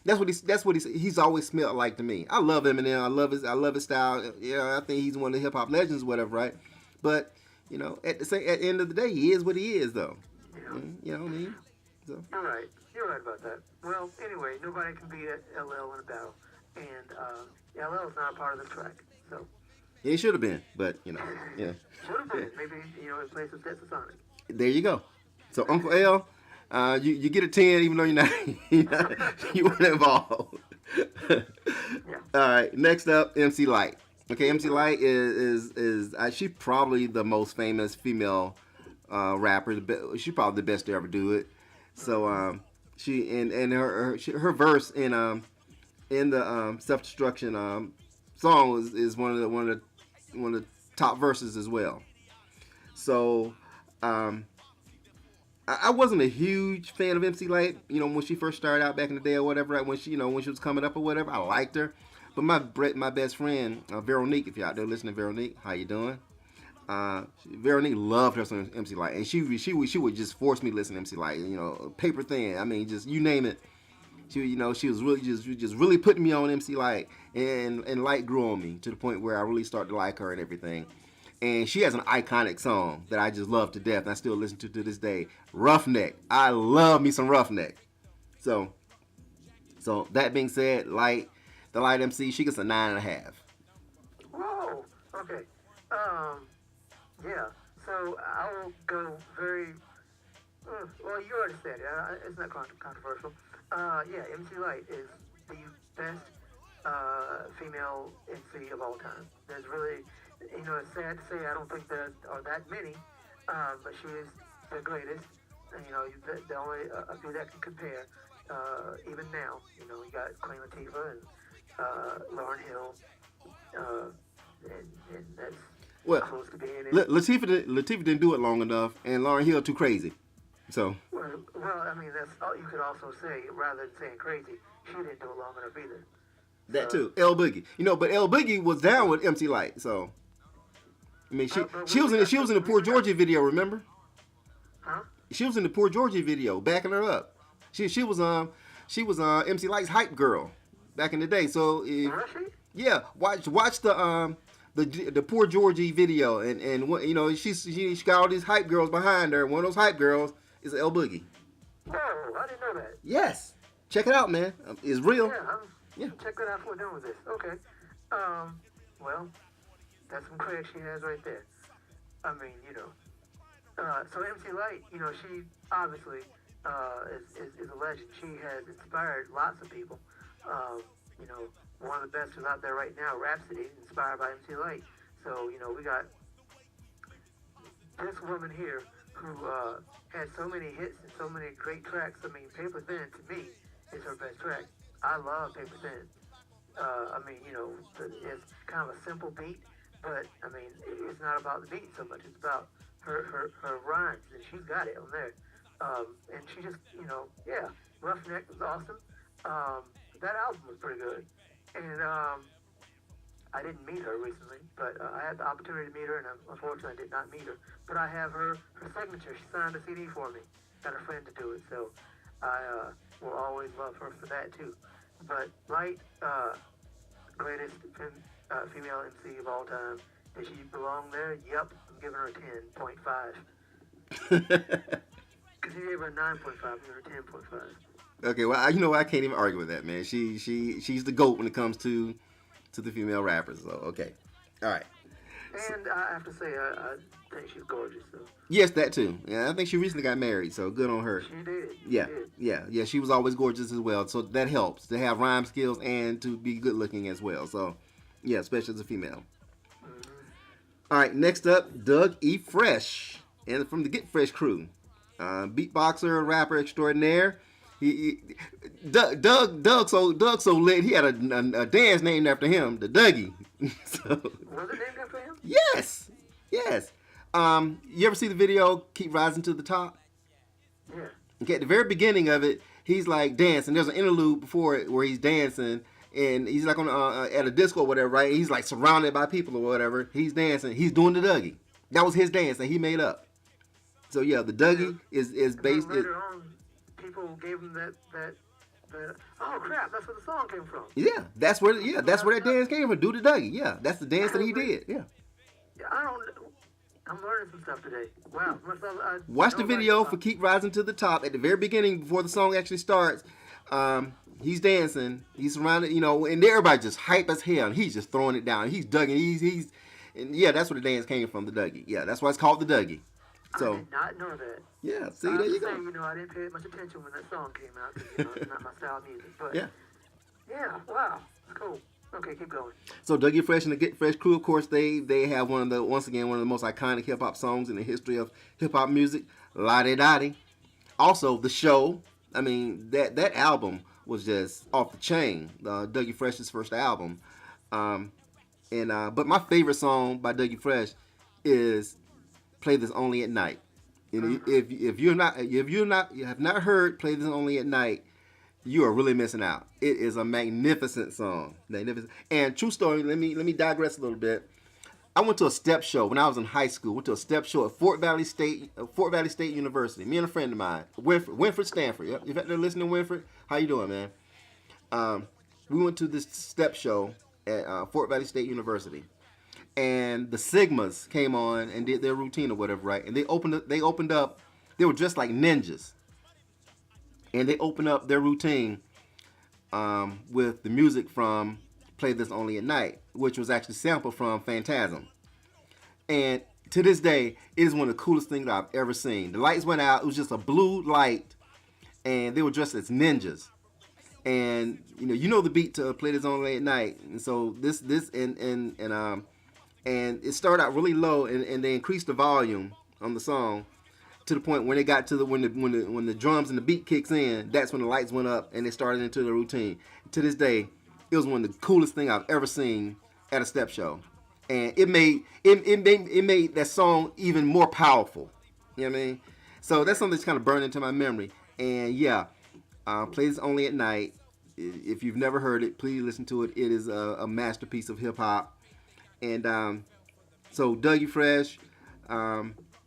That's what he's always smelled like to me. I love Eminem. I love his style. I think he's one of the hip hop legends, whatever, right? But at the end of the day, he is what he is, though. Yeah. You know what I mean? So. You're right. You're right about that. Well, anyway, nobody can beat LL in a battle, and LL is not a part of the track, so. He should have been, but yeah. Should have been. Maybe his place was Stetsasonic. There you go. So Uncle L, you get a 10, even though you weren't involved. Yeah. All right. Next up, MC Lyte. Okay, MC Lyte is she's probably the most famous female rapper. She's probably the best to ever do it. So she and her verse in the Self Destruction song is one of the top verses as well. So I wasn't a huge fan of MC Lyte, when she first started out back in the day or whatever. Right? When she was coming up or whatever, I liked her. But my best friend Veronique, if you're out there listening, Veronique, how you doing? Veronique loved her some MC Lyte, and she would just force me to listen to MC Lyte. Paper Thin. I mean, just you name it. She was really just really putting me on MC Lyte, and Lyte grew on me to the point where I really started to like her and everything. And she has an iconic song that I just love to death, and I still listen to this day. Roughneck. I love me some Roughneck. So that being said, the Lyte MC, she gets a 9.5. Whoa. Okay. Yeah. So I will go very. Well, you already said it. It's not controversial. Yeah, MC Lyte is the best female MC of all time. There's really, it's sad to say I don't think there are that many, but she is the greatest. And, the only a few that can compare, even now. You got Queen Latifah and Lauryn Hill, and that's close to being it. Latifah didn't do it long enough, and Lauryn Hill too crazy. So. Well, I mean, that's all you could also say, rather than saying crazy. She didn't do it long enough either. That too, L Boogie. But L Boogie was down with MC Lyte, so. I mean, she was in the Poor Georgie video, remember? Huh? She was in the Poor Georgie video, backing her up. She was MC Lyte's hype girl back in the day. So. Was she? Yeah, watch the Poor Georgie video, and she got all these hype girls behind her. One of those hype girls is L Boogie. Whoa, I didn't know that. Yes, check it out, man. It's real. Yeah. Check that out before we're done with this. Okay. Well, that's some credit she has right there. I mean, so MC Lyte, she obviously is a legend. She has inspired lots of people. One of the best is out there right now, Rhapsody, inspired by MC Lyte. So, we got this woman here who had so many hits and so many great tracks. I mean, Paper Thin, to me, is her best track. I love Paper Thin. It's kind of a simple beat, but, I mean, it's not about the beat so much. It's about her rhymes, and she's got it on there. And she just, Roughneck was awesome. That album was pretty good. And I didn't meet her recently, but I had the opportunity to meet her, and unfortunately I did not meet her. But I have her signature. She signed a CD for me. Got a friend to do it, so I will always love her for that too. But Lyte, greatest female MC of all time. Does she belong there? Yep, I'm giving her a 10.5. Because you gave her a 9.5, I'm giving her a 10.5. Okay, well, I can't even argue with that, man. She's the GOAT when it comes to the female rappers. So okay, all right. And I have to say, I think she's gorgeous. So. Yes, that too. Yeah, I think she recently got married, so good on her. She did. Yeah. She was always gorgeous as well, so that helps to have rhyme skills and to be good looking as well. So, yeah, especially as a female. Mm-hmm. All right, next up, Doug E. Fresh, and from the Get Fresh crew, beatboxer, rapper extraordinaire. Doug so lit. He had a dance named after him, the Dougie. Was it named after him? Yes. You ever see the video "Keep Rising to the Top"? Yeah. Okay, at the very beginning of it, he's like dancing. There's an interlude before it where he's dancing, and he's like on at a disco or whatever, right? He's like surrounded by people or whatever. He's dancing. He's doing the Dougie. That was his dance that he made up. So yeah, the Dougie is And based. then later on, people gave him that. Oh crap! That's where the song came from. That's where that dance came from. Do the Dougie. Yeah, that's the dance that he did. Yeah. Yeah, I'm learning some stuff today. Wow. Watch the video for "Keep Rising to the Top." At the very beginning, before the song actually starts, he's dancing. He's surrounded, and everybody just hype as hell. And he's just throwing it down. He's dugging. And yeah, that's where the dance came from. The Dougie. Yeah, that's why it's called the Dougie. So I did not know that. yeah, see, there you go. I didn't pay much attention when that song came out. 'Cause, it's not my style of music. But Yeah. Wow, it's cool. Okay, keep going. So Dougie Fresh and the Get Fresh crew, of course, they have one of the most iconic hip hop songs in the history of hip hop music, La Di Dottie. Also, The Show. I mean, that album was just off the chain. Dougie Fresh's first album. But my favorite song by Dougie Fresh is "Play This Only at Night." And if you have not heard "Play This Only at Night," you are really missing out. It is a magnificent song. Magnificent. And true story, let me digress a little bit. I went to a step show when I was in high school. Went to a step show at Fort Valley State University. Me and a friend of mine, Winfred Stanford. Yep. If you're listening, Winfred, how you doing, man? We went to this step show at Fort Valley State University, and the Sigmas came on and did their routine or whatever, right? And they opened up. They were dressed like ninjas. And they open up their routine with the music from "Play This Only at Night," which was actually sampled from Phantasm. And to this day, it is one of the coolest things I've ever seen. The lights went out. It was just a blue light, and they were dressed as ninjas. And the beat to "Play This Only at Night." And so and it started out really low, and they increased the volume on the song, to the point when they got to when the drums and the beat kicks in, that's when the lights went up and they started into the routine. To this day, it was one of the coolest things I've ever seen at a step show, and it made that song even more powerful. You know what I mean? So that's something that's kind of burned into my memory. And yeah, "Play This Only at Night." If you've never heard it, please listen to it. It is a masterpiece of hip hop. And so Dougie Fresh.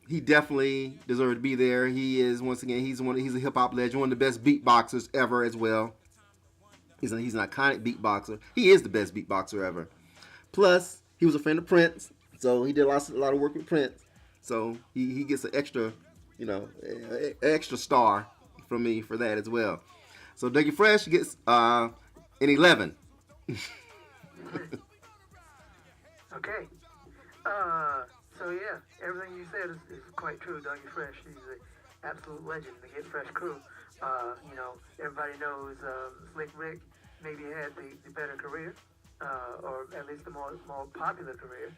He definitely deserved to be there. He is, once again, he's a hip hop legend, one of the best beatboxers ever as well. He's an iconic beatboxer. He is the best beatboxer ever. Plus, he was a friend of Prince, so he did a lot of work with Prince. So he gets an extra, extra star from me for that as well. So Dougie Fresh gets an 11. Okay. So yeah, everything you said is quite true. Dougie Fresh, he's an absolute legend. The Get Fresh crew. Everybody knows Slick Rick maybe had the better career, or at least the more popular career.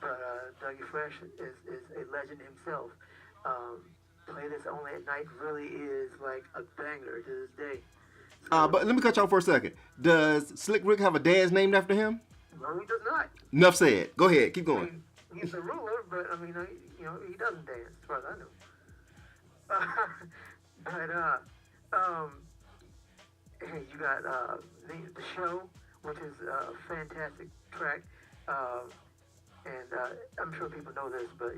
But Dougie Fresh is a legend himself. "Play This Only at Night" really is like a banger to this day. So, but let me cut you off for a second. Does Slick Rick have a dance named after him? No, he does not. Enough said. Go ahead. Keep going. He's a ruler, but he doesn't dance, as far as I know. Hey, you got the Show, which is a fantastic track, and I'm sure people know this, but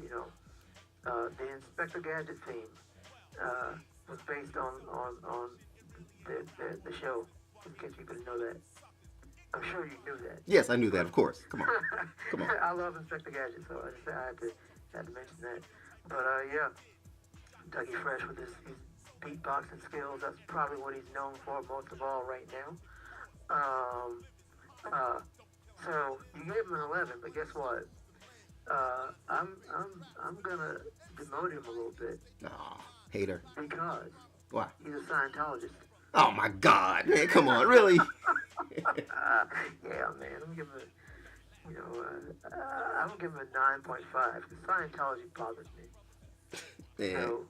the Inspector Gadget theme was based on the Show. In case people didn't know that. I'm sure you knew that. Yes, I knew that, of course. Come on. I love Inspector Gadget, so I had to mention that. But yeah, Dougie Fresh with his beatboxing skills, that's probably what he's known for most of all right now. So you gave him an 11, but guess what? I'm gonna demote him a little bit. Aw, hater. Because Why? he's a Scientologist. Oh my God, man! Come on, really? Yeah, man. I'm giving it a 9.5 because Scientology bothers me. Man. So,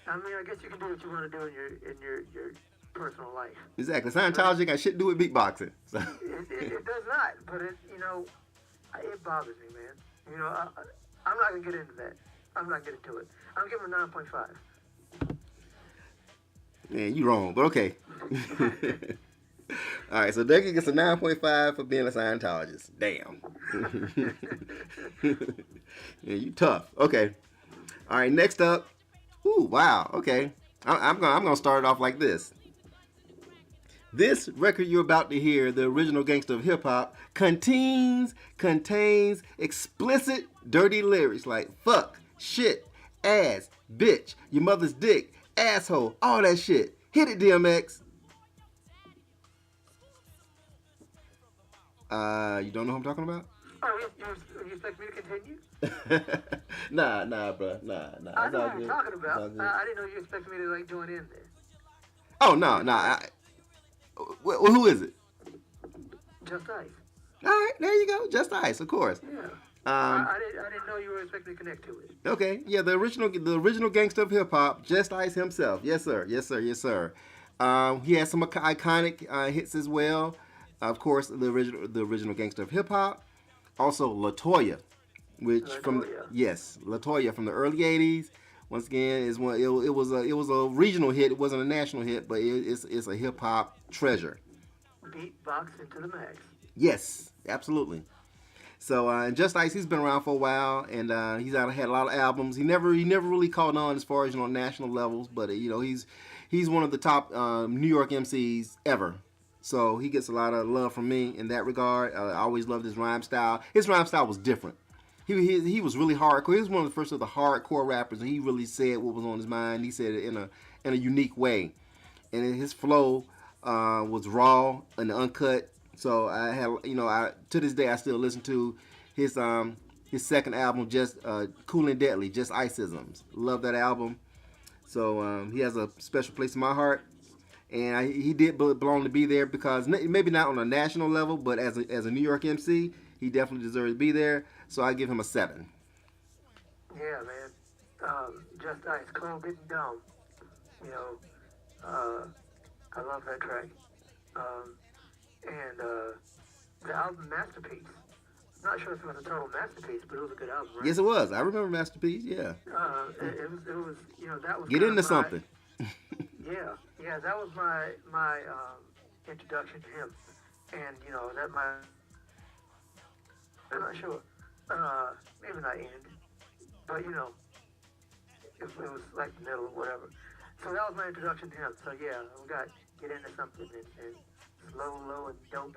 I mean, I guess you can do what you want to do in your personal life. Exactly. Scientology got shit to do with beatboxing. So. It does not, but it bothers me, man. I'm not gonna get into that. I'm not getting into it. I'm giving him 9.5. Man, you wrong, but okay. All right, so Dougie gets a 9.5 for being a Scientologist. Damn. Yeah, you tough. Okay. All right, next up. Ooh, wow. Okay. I'm gonna start it off like this. This record you're about to hear, the original gangster of hip hop, contains explicit, dirty lyrics like fuck, shit, ass, bitch, your mother's dick, asshole, all that shit. Hit it, DMX. You don't know who I'm talking about? Oh, you expect me to continue? Nah, bro. Nah. I It's know all what good. you're talking It's about. all good. I didn't know you expected me to like join in there. Oh, no. Who is it? Just Ice. All right, there you go. Just Ice, of course. Yeah. Um, I didn't know you were expecting to connect to it. okay, yeah, the original gangster of hip hop, Just Ice himself. Yes, sir. He has some iconic hits as well. Of course, the original gangster of hip hop. Also, Latoya, which from Latoya from the early '80s. Once again, is one. It was a regional hit. It wasn't a national hit, but it's a hip hop treasure. Beatbox into the max. Yes, absolutely. So and Just Ice, he's been around for a while, and had a lot of albums. He never really caught on as far as national levels, but he's one of the top New York MCs ever. So he gets a lot of love from me in that regard. I always loved his rhyme style. His rhyme style was different. He was really hardcore. He was one of the first of the hardcore rappers, and he really said what was on his mind. He said it in a unique way, and his flow was raw and uncut. So I had, to this day I still listen to his second album, just Cool and Deadly, just Iceisms. Love that album. So he has a special place in my heart, and he did belong to be there because maybe not on a national level, but as a New York MC, he definitely deserves to be there. So I give him a 7. Yeah, man. Just Ice, Cold Getting Dumb. I love that track. And the album Masterpiece. Not sure if it was a total masterpiece, but it was a good album, right? Yes, it was. I remember Masterpiece. Yeah. It was that was Get into something. Yeah, that was my introduction to him, and that might. I'm not sure. Maybe not end, but it was like the middle, whatever. So that was my introduction to him. So yeah, we got Get Into Something and Slow, Low, and Dope.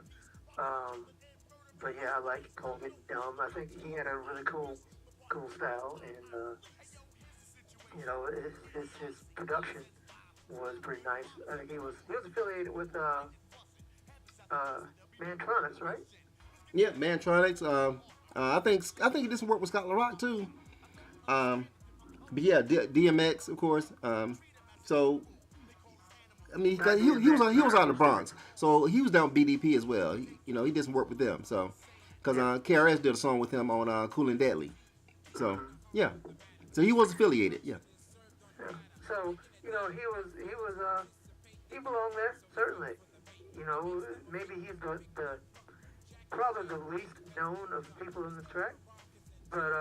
But yeah, I like Cold Getting Dumb. I think he had a really cool style, and his production was pretty nice. I think he was affiliated with Mantronics, right? Yeah, Mantronics. I think he did some work with Scott LaRock too. But yeah, DMX, of course. So I mean, he was out of the Bronx, so he was down with BDP as well. He did some work with them. So because KRS did a song with him on Cool and Deadly. So yeah, so he was affiliated. Yeah. Yeah. So he belonged there certainly. Maybe he's the probably the least known of the people in this track, but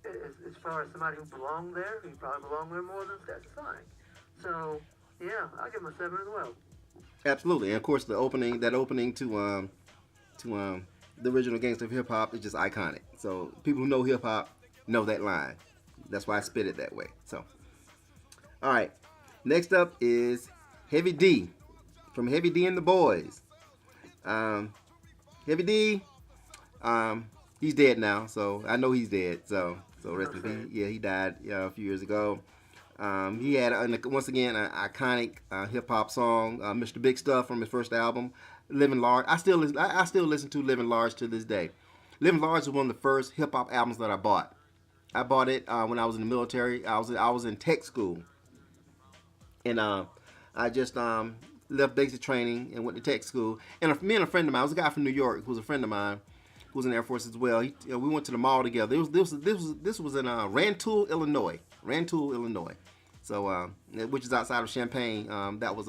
as far as somebody who belonged there, he probably belonged there more than Satisfying. So yeah, I'll give him a 7 as well. Absolutely, and of course that opening to the original Gangsta of Hip Hop is just iconic. So people who know hip hop know that line. That's why I spit it that way. So, all right, next up is Heavy D from Heavy D and the Boys. Heavy D, he's dead now, so I know he's dead. So rest in peace. Yeah, he died a few years ago. He had once again an iconic hip hop song, Mr. Big Stuff from his first album, Living Large. I still listen to Living Large to this day. Living Large was one of the first hip hop albums that I bought. I bought it when I was in the military. I was in tech school, and I just left basic training and went to tech school. And me and a friend of mine, it was a guy from New York who was a friend of mine, who was in the Air Force as well. We went to the mall together. This was in Rantoul, Illinois. So which is outside of Champaign. That was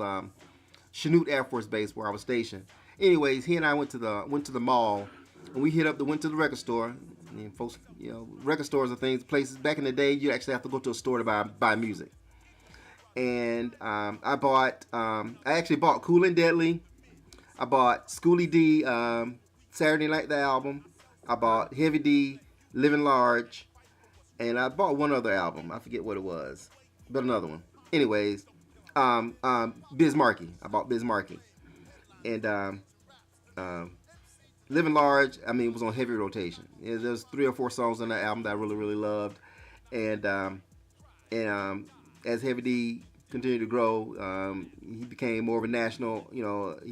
Chanute Air Force Base where I was stationed. Anyways, he and I went to the mall, and we went to the record store. folks, record stores and things, places. Back in the day, you actually have to go to a store to buy music. And I actually bought Cool and Deadly. I bought Schoolie D, Saturday Night the album. I bought Heavy D, Living Large, and I bought one other album. I forget what it was, but another one. Anyways, Biz Markie. I bought Biz Markie, and Living Large. I mean, it was on heavy rotation. There's 3 or 4 songs on that album that I really really loved, and as Heavy D continued to grow, he became more of a national. He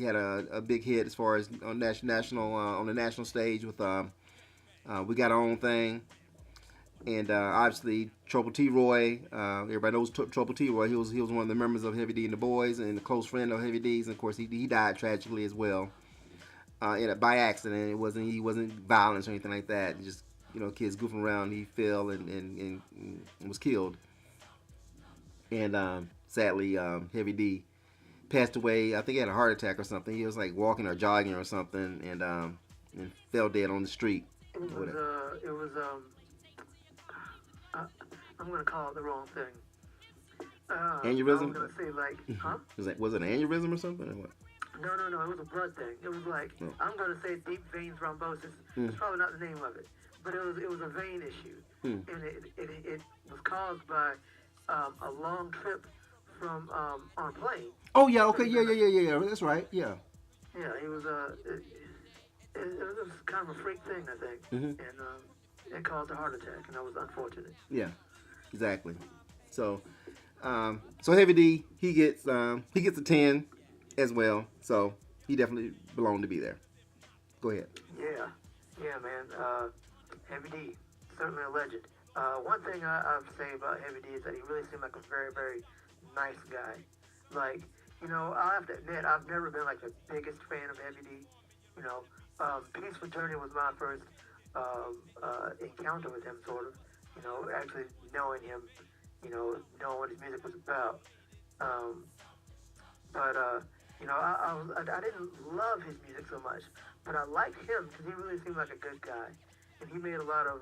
had a big hit as far as on national on the national stage with We Got Our Own Thing. And obviously Trouble T. Roy, everybody knows Trouble T. Roy. He was one of the members of Heavy D and the Boys, and a close friend of Heavy D's. And of course, he died tragically as well, by accident. He wasn't violence or anything like that. Just kids goofing around. He fell and was killed. And sadly, Heavy D passed away. I think he had a heart attack or something. He was like walking or jogging or something, and fell dead on the street. I'm gonna call it the wrong thing. Aneurysm? I was gonna say huh? Was it an aneurysm or something? Or what? No, it was a blood thing. It was like, I'm gonna say deep vein thrombosis. It's probably not the name of it, but it was a vein issue, and it was caused by a long trip from on a plane. Oh yeah, okay, yeah. That's right, yeah. Yeah, it was kind of a freak thing, I think, and it caused a heart attack, and that was unfortunate. Yeah, exactly. So Heavy D, he gets a 10 as well. So he definitely belonged to be there. Go ahead. Yeah, man. Heavy D, certainly a legend. One thing I would say about Heavy D is that he really seemed like a very, very nice guy. Like, I have to admit, I've never been like the biggest fan of Heavy D. Peaceful Journey was my first encounter with him, sort of. Actually knowing him, knowing what his music was about. I didn't love his music so much, but I liked him because he really seemed like a good guy, and he made a lot of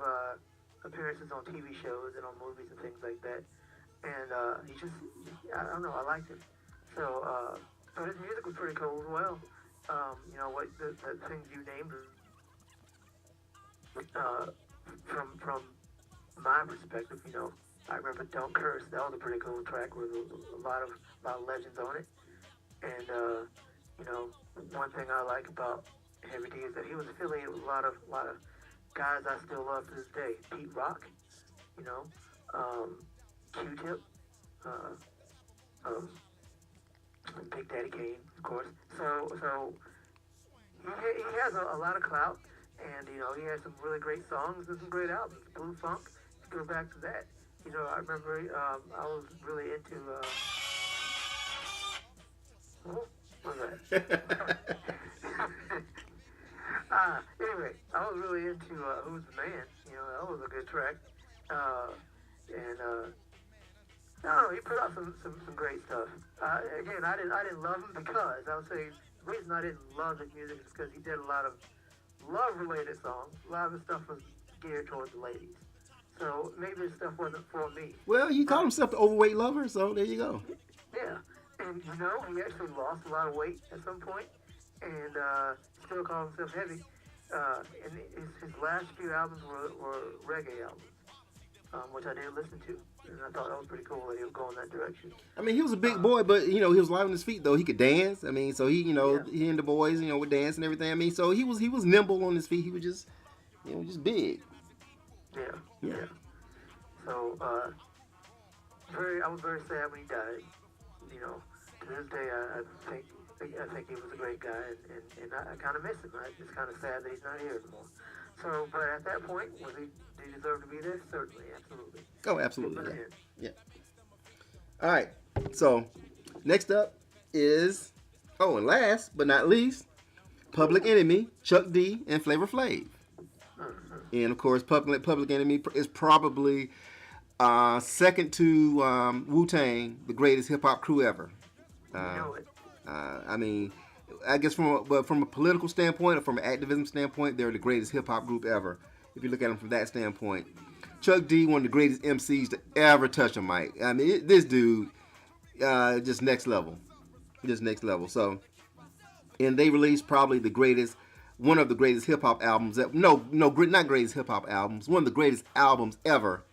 appearances on TV shows and on movies and things like that. And I don't know, I liked him. So, but his music was pretty cool as well. What the things you named. From my perspective, I remember Don't Curse. That was a pretty cool track with a lot of legends on it. And one thing I like about Heavy D is that he was affiliated with a lot of guys I still love to this day. Pete Rock, Q-Tip, Big Daddy Kane, of course. So he has a lot of clout. And, he had some really great songs and some great albums. Blue Funk, to go back to that. I remember I was really into, what was that? Anyway, I was really into Who's the Man. That was a good track. I don't know, he put out some great stuff. Again, I didn't love him because, I would say, the reason I didn't love his music is because he did a lot of love-related songs. A lot of his stuff was geared towards the ladies. So maybe his stuff wasn't for me. Well, he called himself the overweight lover, so there you go. Yeah. And, he actually lost a lot of weight at some point and still called himself heavy. And his last few albums were reggae albums, which I did listen to. And I thought that was pretty cool that he was going that direction. I mean, he was a big boy, but, he was light on his feet, though. He could dance. I mean, so he and the boys, would dance and everything. I mean, so he was nimble on his feet. He was just, just big. Yeah. So, I was very sad when he died. To this day, I think he was a great guy, and I kind of miss him. It's kind of sad that he's not here anymore. So, but at that point, did he deserve to be there? Certainly, absolutely. Oh, absolutely. Yeah. All right. So, next up is, and last but not least, Public Enemy, Chuck D, and Flavor Flav. And of course, Public Enemy is probably second to Wu-Tang, the greatest hip hop crew ever. I mean, I guess from a political standpoint or from an activism standpoint, they're the greatest hip hop group ever. if you look at him from that standpoint. Chuck D, one of the greatest MCs to ever touch a mic. I mean, this dude, just next level, just next level. So, and they released probably the greatest, one of the greatest hip hop albums. Not greatest hip hop albums. One of the greatest albums ever.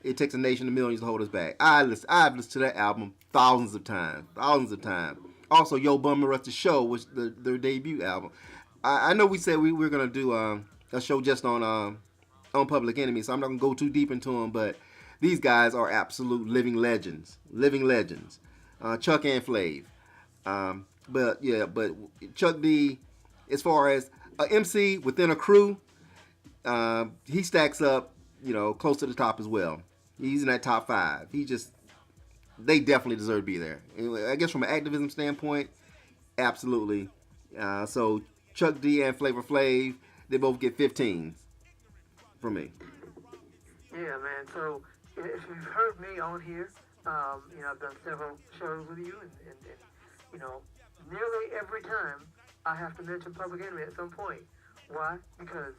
It Takes a Nation of Millions to Hold Us Back. I've listened to that album thousands of times, thousands of times. Also, Yo Bummer Rush the Show was their debut album. I know we said we were gonna do a show just on Public Enemy, so I'm not gonna go too deep into them. But these guys are absolute living legends, living legends. Chuck and Flav. But Chuck D, as far as a MC within a crew, he stacks up, close to the top as well. He's in that top 5. They definitely deserve to be there. Anyway, I guess from an activism standpoint, absolutely. So Chuck D and Flavor Flav, they both get 15s from me. Yeah, man. So if you've heard me on here, I've done several shows with you, and nearly every time I have to mention Public Enemy at some point. Why? Because,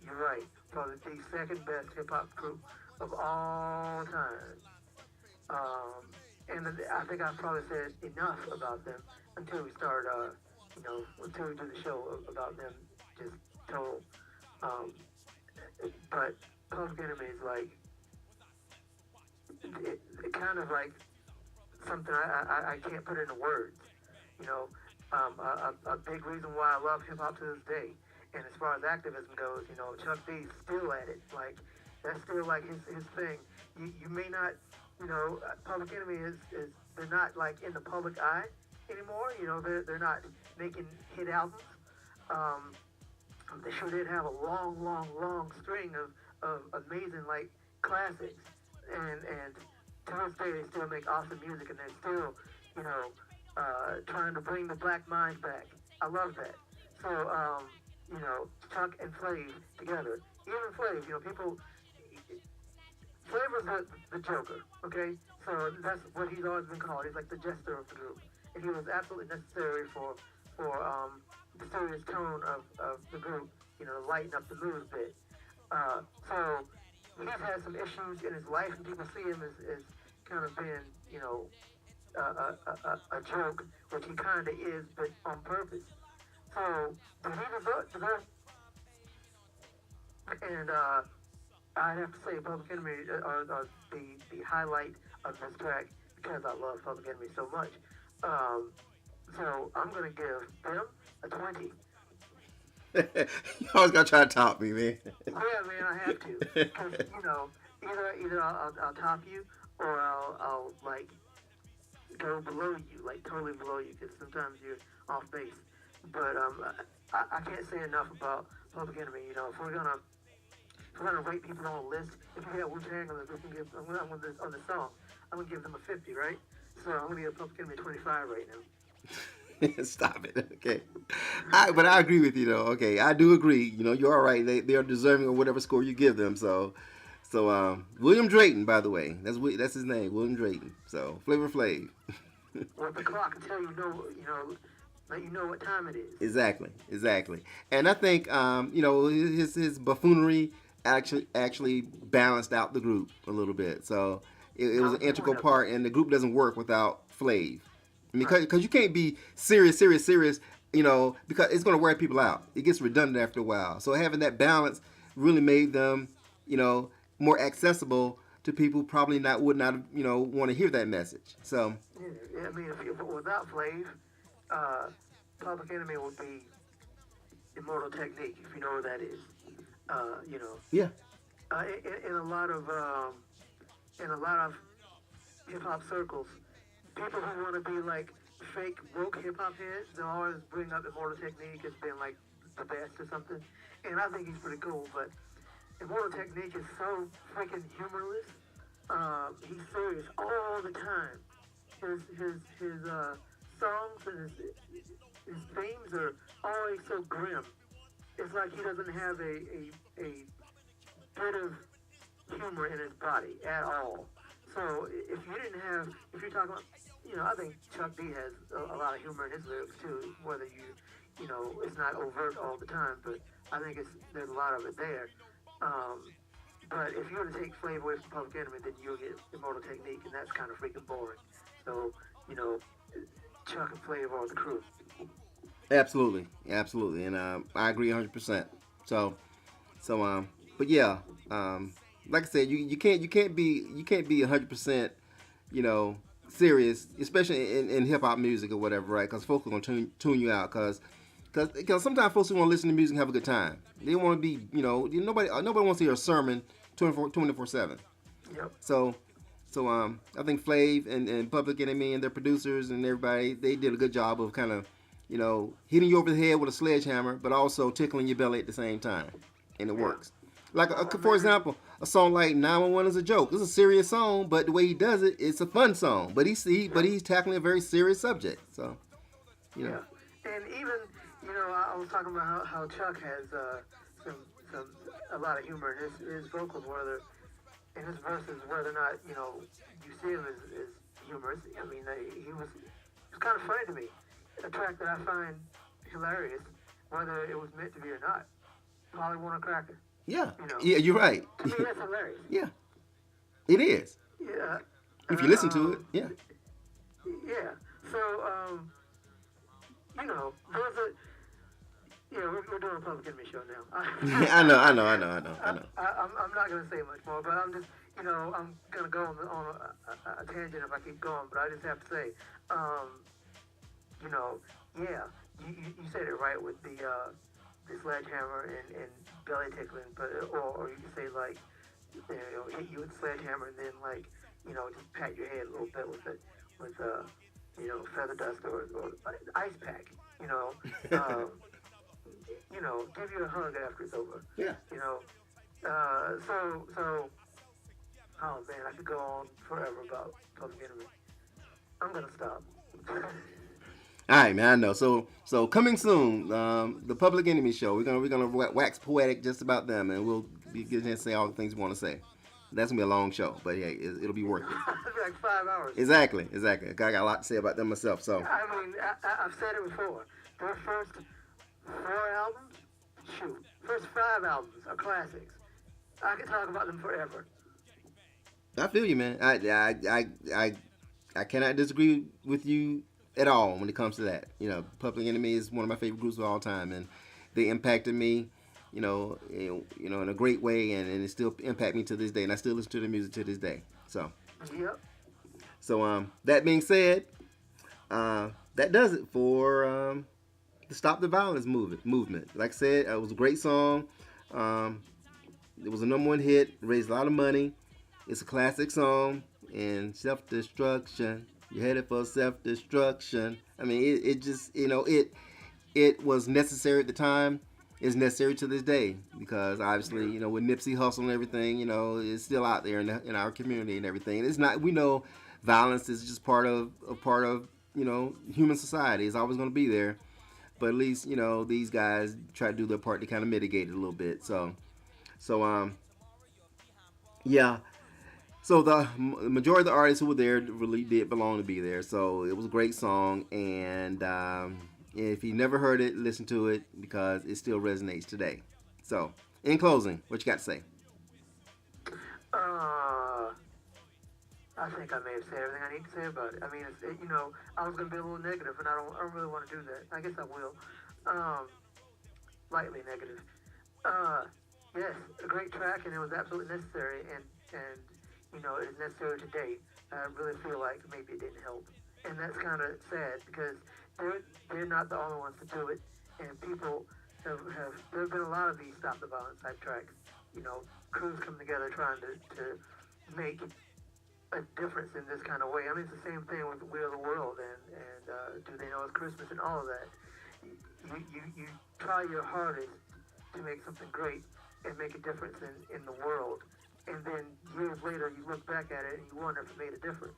you're right. Probably the second best hip hop group of all time. And I think I've probably said enough about them until we start, until we do the show about them just total. But Public Enemy is like, it kind of like something I can't put into words. A big reason why I love hip hop to this day. And as far as activism goes, Chuck D's still at it. Like, that's still like his thing. You may not, Public Enemy is they're not like in the public eye anymore. They're not making hit albums. They sure did have a long string of amazing like classics. And to this day they still make awesome music, and they're still, trying to bring the black mind back. I love that. So, Chuck and Flav together. Even Flav, people, Flavor's the Joker, okay? So that's what he's always been called. He's like the jester of the group. And he was absolutely necessary for the serious tone of the group, lighten up the mood a bit. So he's had some issues in his life, and people see him as kind of being, a joke, which he kind of is, but on purpose. So, but he deserves, and I'd have to say Public Enemy are the highlight of this track because I love Public Enemy so much. So I'm gonna give them a 20. You always gotta try to top me, man. Yeah, man, I have to, because either I'll top you or I'll like go below you, like totally below you, because sometimes you're off base. But I can't say enough about Public Enemy. If we're gonna rate people on a list, if you have Wu-Tang on the group, on the song, I'm gonna give them a 50, right? So I'm gonna give Public Enemy 25 right now. Stop it. Okay. But I agree with you though. Okay, I do agree. You're all right. They are deserving of whatever score you give them. So William Drayton, by the way, that's his name, William Drayton. So Flavor Flav. Well, the clock can tell let you know what time it is. Exactly. And I think his buffoonery actually balanced out the group a little bit. So it was an integral part, and the group doesn't work without Flav. I mean, because you can't be serious, because it's going to wear people out. It gets redundant after a while. So having that balance really made them, more accessible to people who probably would not, want to hear that message. So. Yeah, I mean, without Flav, Public Enemy would be Immortal Technique, if you know what that is. Yeah. In a lot of hip hop circles, people who want to be like fake woke hip hop heads, they'll always bring up Immortal Technique as being like the best or something. And I think he's pretty cool, but Immortal Technique is so freaking humorless. He's serious all the time. His songs and his themes are always so grim. It's like he doesn't have a bit of humor in his body at all. So if you're talking about, I think Chuck D has a lot of humor in his lyrics too, whether it's not overt all the time, but I think there's a lot of it there. Um, but if you were to take Flavor away from Public Enemy, then you'll get Immortal Technique, and that's kind of freaking boring. So, you know, Chuck and Flavor are the crew. Absolutely, absolutely, and I agree 100%. So, so but yeah, um, like I said, you can't be 100%, you know, serious, especially in hip hop music or whatever, right? Because folks are gonna tune you out, because sometimes folks want to listen to music and have a good time. They want to be, nobody wants to hear a sermon 24/7. Yep. So, I think Flav and Public Enemy and their producers and everybody, they did a good job of kind of, hitting you over the head with a sledgehammer, but also tickling your belly at the same time, and it Yeah. works. Like, for Maybe. example, a song like 911 is a joke. It's a serious song, but the way he does it, it's a fun song. But Yep. he's tackling a very serious subject. So, you know, Yeah. And even, I was talking about how Chuck has some some a lot of humor in his vocals, whether in his verses, whether or not you see him as humorous. I mean, he was kind of funny to me. A track that I find hilarious, whether it was meant to be or not. Polly want a cracker. yeah, You know, yeah, you're right. to me that's hilarious. Yeah, it is. Yeah. If you Uh, listen to it, um, yeah. yeah. So there's a we're doing a Public Enemy show now. I'm not gonna say much more, but I'm just I'm gonna go on a tangent if I keep going, but I just have to say, um, you know, yeah, you said it right with the sledgehammer and belly tickling, but or you can say like hit you with sledgehammer and then like just pat your head a little bit with feather dust or ice pack, you know. Um, give you a hug after it's over. Yeah. You know, so, oh man, I could go on forever about Public Enemy. I'm gonna stop. All right, man. I know. So coming soon, the Public Enemy show. We're gonna wax poetic just about them, and we'll be getting to say all the things we want to say. That's gonna be a long show, but hey, it'll be worth it. Like 5 hours. Exactly. I got a lot to say about them myself. So I mean, I've said it before. Their first 4 albums, shoot, first 5 albums are classics. I could talk about them forever. I feel you, man. I cannot disagree with you at all when it comes to that. Public Enemy is one of my favorite groups of all time, and they impacted me, in a great way, and it still impact me to this day, and I still listen to the music to this day. So, Yep. that being said, that does it for the Stop the Violence movement. Like I said, it was a great song. Um, it was a number one hit, raised a lot of money. It's a classic song, and self destruction. You're headed for self destruction. I mean, it just it was necessary at the time. It's necessary to this day because obviously with Nipsey Hussle and everything, it's still out there in our community and everything. It's not, we know violence is just part of human society. It's always going to be there, but at least these guys try to do their part to kind of mitigate it a little bit. So yeah. So the majority of the artists who were there really did belong to be there. So it was a great song, and if you never heard it, listen to it because it still resonates today. So, in closing, what you got to say? Uh, I think I may have said everything I need to say about it. I mean, I was gonna be a little negative, and I don't really want to do that. I guess I will. Um, Lightly negative. Uh, yes, a great track, and it was absolutely necessary, and it is necessary today. I really feel like maybe it didn't help, and that's kind of sad because they're not the only ones to do it, and people have there have been a lot of these stop the violence type tracks. Crews come together trying to make a difference in this kind of way. I mean, it's the same thing with We Are the World and Do They Know It's Christmas and all of that. You try your hardest to make something great and make a difference in the world. And then years later, you look back at it and you wonder if it made a difference.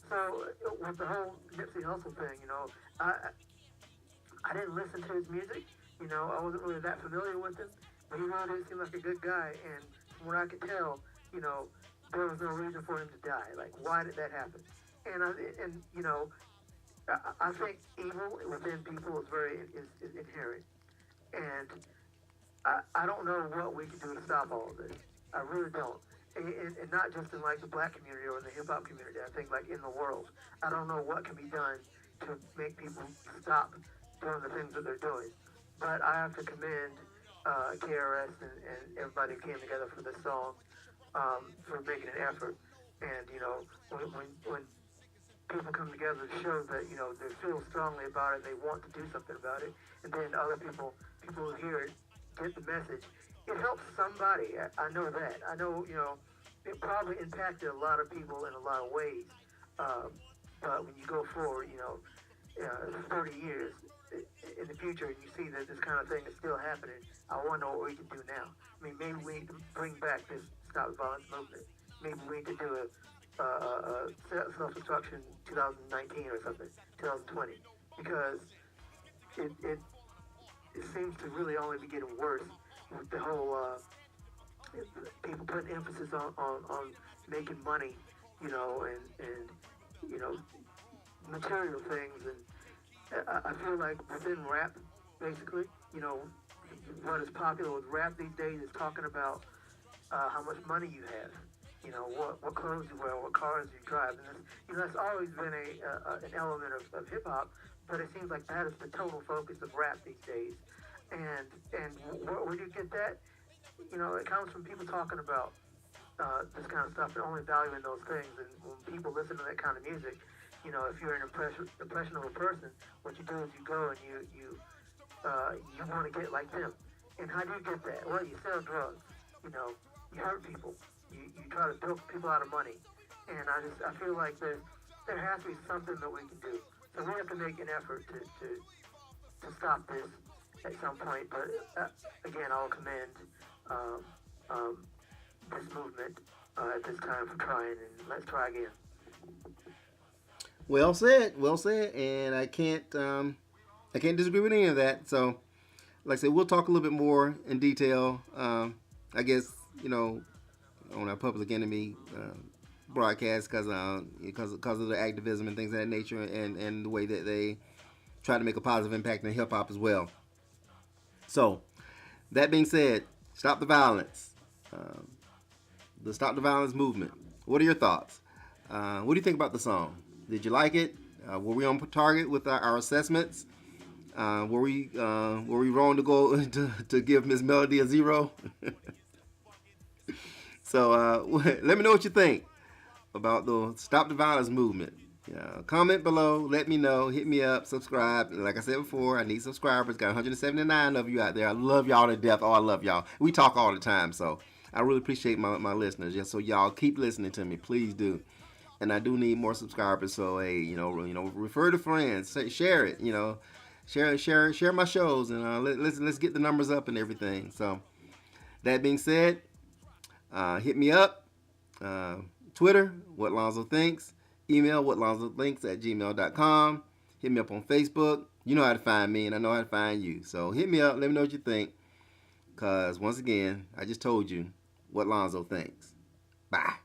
So with the whole Nipsey Hussle thing, I didn't listen to his music. I wasn't really that familiar with him, but he really did seem like a good guy. And from what I could tell, there was no reason for him to die. Like, why did that happen? And I think evil within people is very is inherent. And I don't know what we can do to stop all of this. I really don't. And not just in like the black community or in the hip hop community. I think like in the world. I don't know what can be done to make people stop doing the things that they're doing. But I have to commend KRS and everybody who came together for this song, for making an effort. And you know, when people come together to show that you know they feel strongly about it, they want to do something about it, and then other people who hear it get the message. It helps somebody. I know that. I know you know it probably impacted a lot of people in a lot of ways. Um, but when you go forward, you know, 30 years in the future, and you see that this kind of thing is still happening, I want to know what we can do now. I mean, maybe we need to bring back this stop violence movement. Maybe we need to do a self-destruction 2019 or something, 2020, because it it seems to really only be getting worse with the whole people putting emphasis on making money, you know, and you know material things, and I feel like within rap, basically, you know, what is popular with rap these days is talking about how much money you have, you know, what clothes you wear, what cars you drive, and that's, you know, that's always been an element of hip hop, but it seems like that is the total focus of rap these days, and where do you get that? You know, it comes from people talking about this kind of stuff and only valuing those things. And when people listen to that kind of music, you know, if you're an impressionable person, what you do is you go and you want to get like them. And how do you get that? Well, you sell drugs. You know, you hurt people. You try to bilk people out of money. And I feel like there has to be something that we can do. So we have to make an effort to stop this at some point. But again, I'll commend um, um, this movement at this time for trying, and let's try again. Well said, well said, and I can't disagree with any of that. So, like I said, we'll talk a little bit more in detail. I guess you know on our Public Enemy broadcast because of the activism and things of that nature, and the way that they try to make a positive impact in hip hop as well. So, that being said, stop the violence. Um, the Stop the Violence movement. What are your thoughts? What do you think about the song? Did you like it? Were we on target with our assessments? Were we wrong to go to give Miss Melody a 0? So let me know what you think about the Stop the Violence movement. Comment below, let me know, hit me up, subscribe. Like I said before, I need subscribers. Got 179 of you out there. I love y'all to death. Oh, I love y'all. We talk all the time, so I really appreciate my listeners. Yeah, so y'all keep listening to me, please do. And I do need more subscribers. So hey, refer to friends, share it. Share my shows, and let's get the numbers up and everything. So that being said, hit me up. Twitter, What Lonzo Thinks. Email whatlonzothinks@gmail.com. Hit me up on Facebook. You know how to find me, and I know how to find you. So hit me up. Let me know what you think. Because, once again, I just told you what Lonzo thinks. Bye.